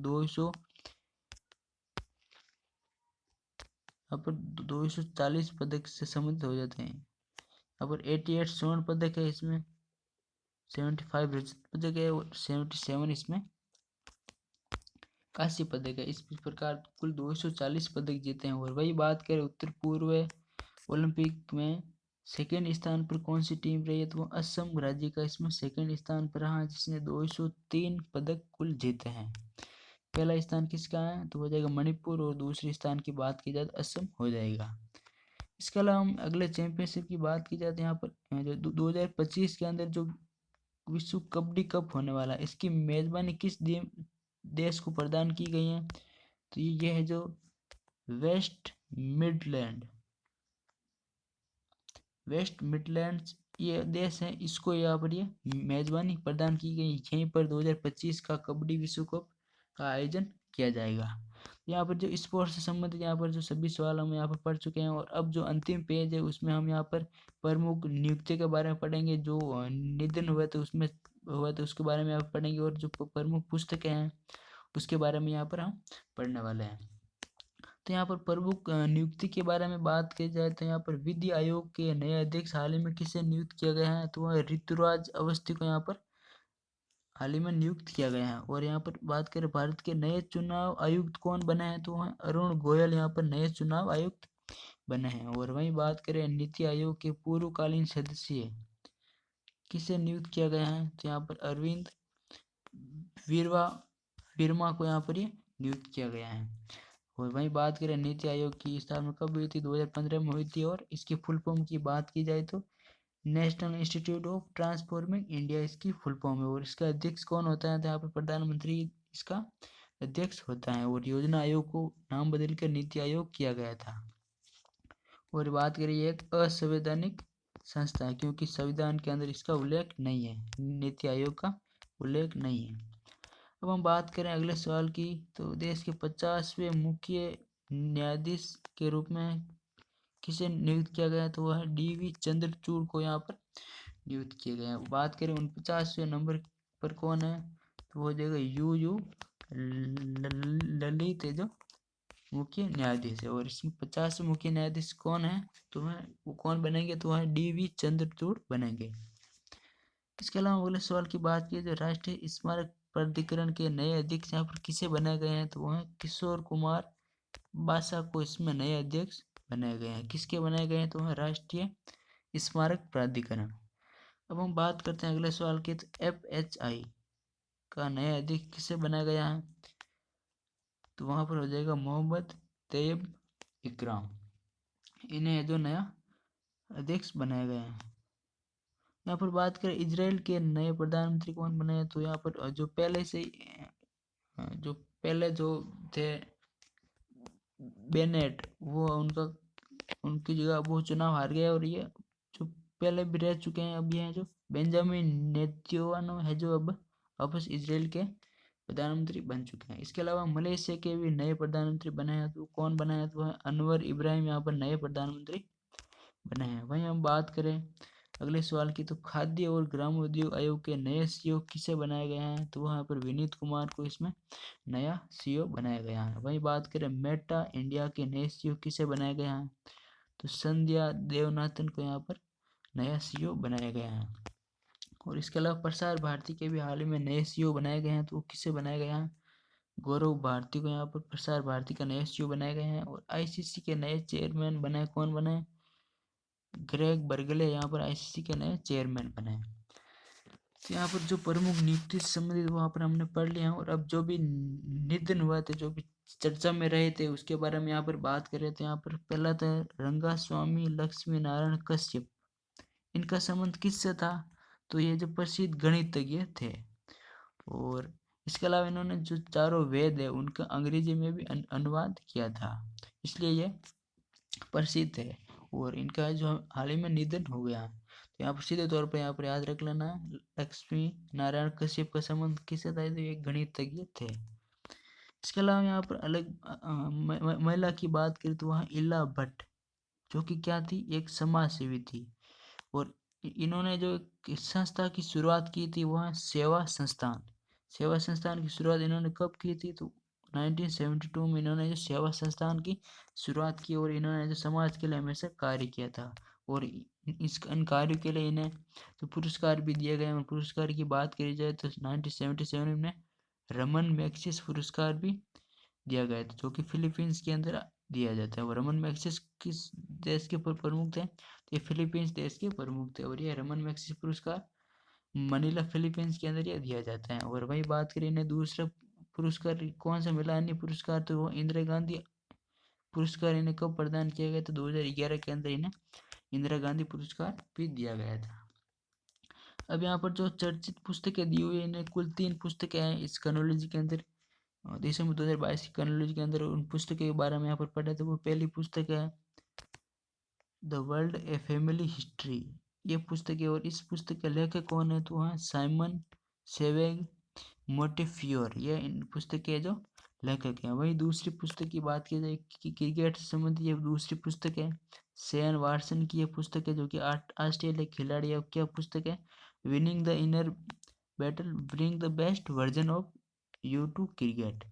A: 240 पदक से सम्मिलित हो जाते हैं। यहाँ पर 88 स्वर्ण पदक है, इसमें 75 रजत पदक है और 77 इसमें कांस्य पदक है। इस प्रकार कुल 240 पदक जीते हैं। और वही बात करें उत्तर पूर्व ओलंपिक में सेकेंड स्थान पर कौन सी टीम रही है, तो वो असम राज्य का इसमें सेकेंड स्थान पर रहा जिसने 203 पदक कुल जीते हैं। पहला स्थान किसका है, तो हो जाएगा मणिपुर और दूसरे स्थान की बात की जाए तो असम हो जाएगा। इसके अलावा हम अगले चैंपियनशिप की बात की जाए तो यहाँ पर जो 2025 के अंदर जो विश्व कबड्डी कप होने वाला है, इसकी मेजबानी किस देश को प्रदान की गई है, तो ये है जो वेस्ट मिडलैंड्स ये देश है, इसको यहाँ पर ये मेजबानी प्रदान की गई। यहीं पर 2025 का कबड्डी विश्व कप का आयोजन किया जाएगा। यहाँ पर जो स्पोर्ट्स से संबंधित यहाँ पर जो सभी सवाल हम यहाँ पर पढ़ चुके हैं। और अब जो अंतिम पेज है उसमें हम यहाँ पर प्रमुख नियुक्ति के बारे में पढ़ेंगे। जो निधन हुए थे उसमें हुआ तो उसके बारे में यहाँ पर पढ़ेंगे। और जो प्रमुख पुस्तकें हैं उसके बारे में यहाँ पर हम पढ़ने वाले हैं। तो यहाँ पर प्रमुख नियुक्ति के बारे में बात की जाए तो यहाँ पर विधि आयोग के नए अध्यक्ष हाल ही में किसे नियुक्त किया गया है, तो वह ऋतुराज अवस्थी को यहाँ पर हाल ही में नियुक्त किया गया है। और यहाँ पर बात करें भारत के नए चुनाव आयुक्त कौन बने हैं, तो वह अरुण गोयल यहाँ पर नए चुनाव आयुक्त बने हैं। और वहीं बात करें नीति आयोग के पूर्वकालीन सदस्य किसे नियुक्त किया गया है, तो यहाँ पर अरविंद वीरवा वर्मा को यहाँ पर ये नियुक्त किया गया है। और वहीं बात करें नीति आयोग की स्थापना कब हुई थी, 2015 में हुई थी। और इसकी फुल फॉर्म की बात की जाए तो national institute of transforming India इसकी फुल फॉर्म है। और इसका अध्यक्ष कौन होता है, तो यहाँ पर प्रधानमंत्री इसका अध्यक्ष होता है। और योजना आयोग को नाम बदलकर नीति आयोग किया गया था। और बात करें ये एक असंवैधानिक संस्था है क्योंकि संविधान के अंदर इसका उल्लेख नहीं है, नीति आयोग का उल्लेख नहीं है। अब हम बात करें अगले सवाल की, तो देश के 50वें मुख्य न्यायाधीश के रूप में किसे नियुक्त किया गया, तो वह DV चंद्रचूड़ को यहाँ पर नियुक्त किया गया। बात करें 49वें नंबर पर कौन है, तो वो हो जाएगा UU ललित जो मुख्य न्यायाधीश है। और इसमें 50 मुख्य न्यायाधीश कौन है, तो वो कौन बनेंगे, तो वह DV चंद्रचूड़ बनेंगे। इसके अलावा अगले सवाल की बात की तो राष्ट्रीय स्मारक प्राधिकरण के नए अध्यक्ष यहाँ पर किसे बनाए गए हैं, तो वह किशोर कुमार बासा को इसमें नए अध्यक्ष बनाए गए हैं। किसके बनाए गए हैं, तो वह राष्ट्रीय स्मारक प्राधिकरण। अब हम बात करते हैं अगले सवाल की, तो FHI का नया अध्यक्ष किसे बनाया गया है, तो वहां पर हो जाएगा मोहम्मद तैयब इकराम। इन्हें जो नया अध्यक्ष बनाया गया है। यहाँ पर बात करें इजराइल के नए प्रधानमंत्री कौन बने हैं, तो यहाँ पर जो पहले से जो पहले जो थे बेनेट, वो उनकी जगह वो चुनाव हार गया। और ये जो पहले भी रह चुके हैं अब ये हैं जो बेंजामिन नेतन्याहू है जो अब वापस इजराइल के प्रधानमंत्री बन चुके हैं। इसके अलावा मलेशिया के भी नए प्रधानमंत्री बने हैं, तो कौन बना है, तो वह अनवर इब्राहिम यहाँ पर नए प्रधानमंत्री बने हैं। वहीं हम बात करें अगले सवाल की, तो खाद्य और ग्रामोद्योग आयोग के नए CEO किसे बनाया गया है, तो वहाँ पर विनीत कुमार को इसमें नया CEO बनाया गया है। वहीं बात करें मेटा इंडिया के नए CEO किसे बनाया गया है, तो संध्या देवनाथन को यहाँ पर नया CEO बनाया गया है। और इसके अलावा प्रसार भारती के भी हाल ही में नए CEO बनाए गए हैं, तो वो किसे बनाया गया है, गौरव भारती को यहाँ पर प्रसार भारती का नया CEO बनाए गए हैं। और ICC के नए चेयरमैन बनाए कौन बने, ग्रेग बर्गले यहाँ पर ICC के नए चेयरमैन बने। तो यहाँ पर जो प्रमुख नियुक्ति से संबंधित वहाँ पर हमने पढ़ लिया। और अब जो भी निधन हुआ थे, जो भी चर्चा में रहे थे, उसके बारे में यहाँ पर बात करें तो यहाँ पर पहला था रंगा स्वामी लक्ष्मी नारायण कश्यप। इनका संबंध किससे था, तो ये जो प्रसिद्ध गणितज्ञ थे। और इसके अलावा इन्होंने जो चारों वेद है उनका अंग्रेजी में भी अनुवाद किया था, इसलिए ये प्रसिद्ध है। और इनका जो हाल ही में निधन हो गया, तो यहाँ पर सीधे तौर पर यहाँ पर याद रख लेना, लक्ष्मी नारायण कश्यप का संबंध किससे था, तो ये गणितज्ञ थे। इसके अलावा यहाँ पर अलग महिला की बात करें तो वहाँ इला भट्ट, जो कि क्या थी, एक समाज सेवी थी। और इन्होंने जो संस्था की शुरुआत की थी वह सेवा संस्थान की शुरुआत इन्होंने कब की थी, तो 1972 में इन्होंने जो सेवा संस्थान की शुरुआत की। और इन्होंने जो समाज के लिए हमेशा कार्य किया था। और इन कार्यों के लिए इन्हें जो पुरस्कार भी दिए गए हैं, पुरस्कार की बात करी जाए तो 1977 में रमन मैग्सेसे पुरस्कार भी दिया गया था, जो कि फिलीपींस के अंदर दिया जाता है। और रमन मैग्सेसे किस देश के प्रमुख थे, ये फिलीपींस देश के प्रमुख थे। और ये रमन मैग्सेसे पुरस्कार मनीला फिलीपींस के अंदर ये दिया जाता है। और वही बात करें इन्हें दूसरा पुरस्कार कौन सा मिला, अन्य पुरस्कार, तो वो इंदिरा गांधी पुरस्कार इन्हें कब प्रदान किया गया, तो 2011 के अंदर इन्हें इंदिरा गांधी पुरस्कार भी दिया गया था। अब यहाँ पर जो चर्चित पुस्तकें दी हुई है, इन्हें कुल 3 पुस्तकें हैं इस कनोलॉजी के अंदर। दिसंबर 2022 की कनोलॉजी के अंदर उन पुस्तकों के बारे में यहाँ पर पढ़ा, तो वो पहली पुस्तक है the world a family history, ये पुस्तक है। और इस पुस्तक के लेखक कौन है, तो वहाँ साइमन सेवेग मोटेफियोर, ये इन पुस्तक के जो लेखक हैं। वहीं दूसरी पुस्तक की बात की जाए कि क्रिकेट से संबंधित ये दूसरी पुस्तक है, शेन वाटसन की ये पुस्तक है, जो कि ऑस्ट्रेलिया खिलाड़ी है। क्या पुस्तक है? Winning the inner battle, bring the best version of you to cricket,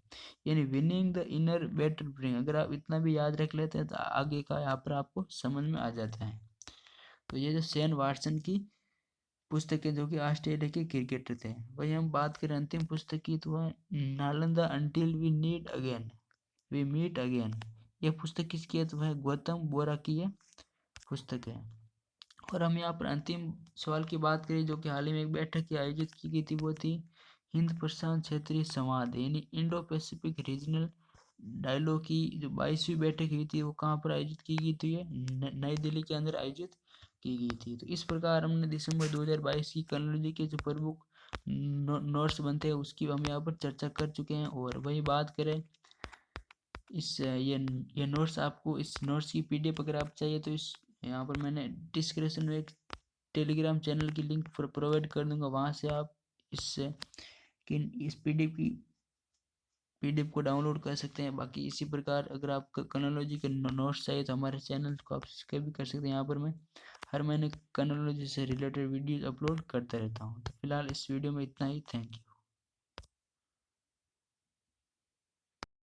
A: यानी winning the inner battle bring. अगर आप इतना भी याद रख लेते हैं तो आगे का यहाँ पर आपको समझ में आ जाता है। तो ये जो शेन वाटसन की पुस्तक है, जो कि ऑस्ट्रेलिया के क्रिकेटर थे। वही हम बात करें अंतिम पुस्तक की, तो वह Nalanda until we need again we meet again. ये पुस्तक किसकी है? तो वह गौतम बोरा की ये पुस्तक है। और हम यहाँ पर अंतिम सवाल की बात करें, जो कि हाल ही में एक बैठक की आयोजित की गई थी, वो थी हिंद प्रशांत क्षेत्रीय संवाद यानी इंडो पैसिफिक रीजनल डायलॉग की जो 22वीं बैठक हुई थी, वो कहाँ पर आयोजित की गई थी? नई दिल्ली के अंदर आयोजित की गई थी। तो इस प्रकार हमने दिसंबर 2022 की कॉलोनी के जो प्रमुख नोट्स बनते हैं उसकी हम यहाँ पर चर्चा कर चुके हैं। और वही बात करें इस ये नोट्स, आपको इस नोट्स की पीडीएफ अगर आप चाहिए तो इस यहाँ पर मैंने डिस्क्रिप्शन में एक टेलीग्राम चैनल की लिंक प्रोवाइड कर दूंगा, वहाँ से आप इस पीडीएफ को डाउनलोड कर सकते हैं। बाकी इसी प्रकार अगर आप कनोलॉजी के नोट्स चाहिए तो हमारे चैनल को आप सब्सक्राइब भी कर सकते हैं। यहाँ पर मैं हर महीने कनोलॉजी से रिलेटेड वीडियोज अपलोड करता रहता हूँ। तो फिलहाल इस वीडियो में इतना ही। Thank you.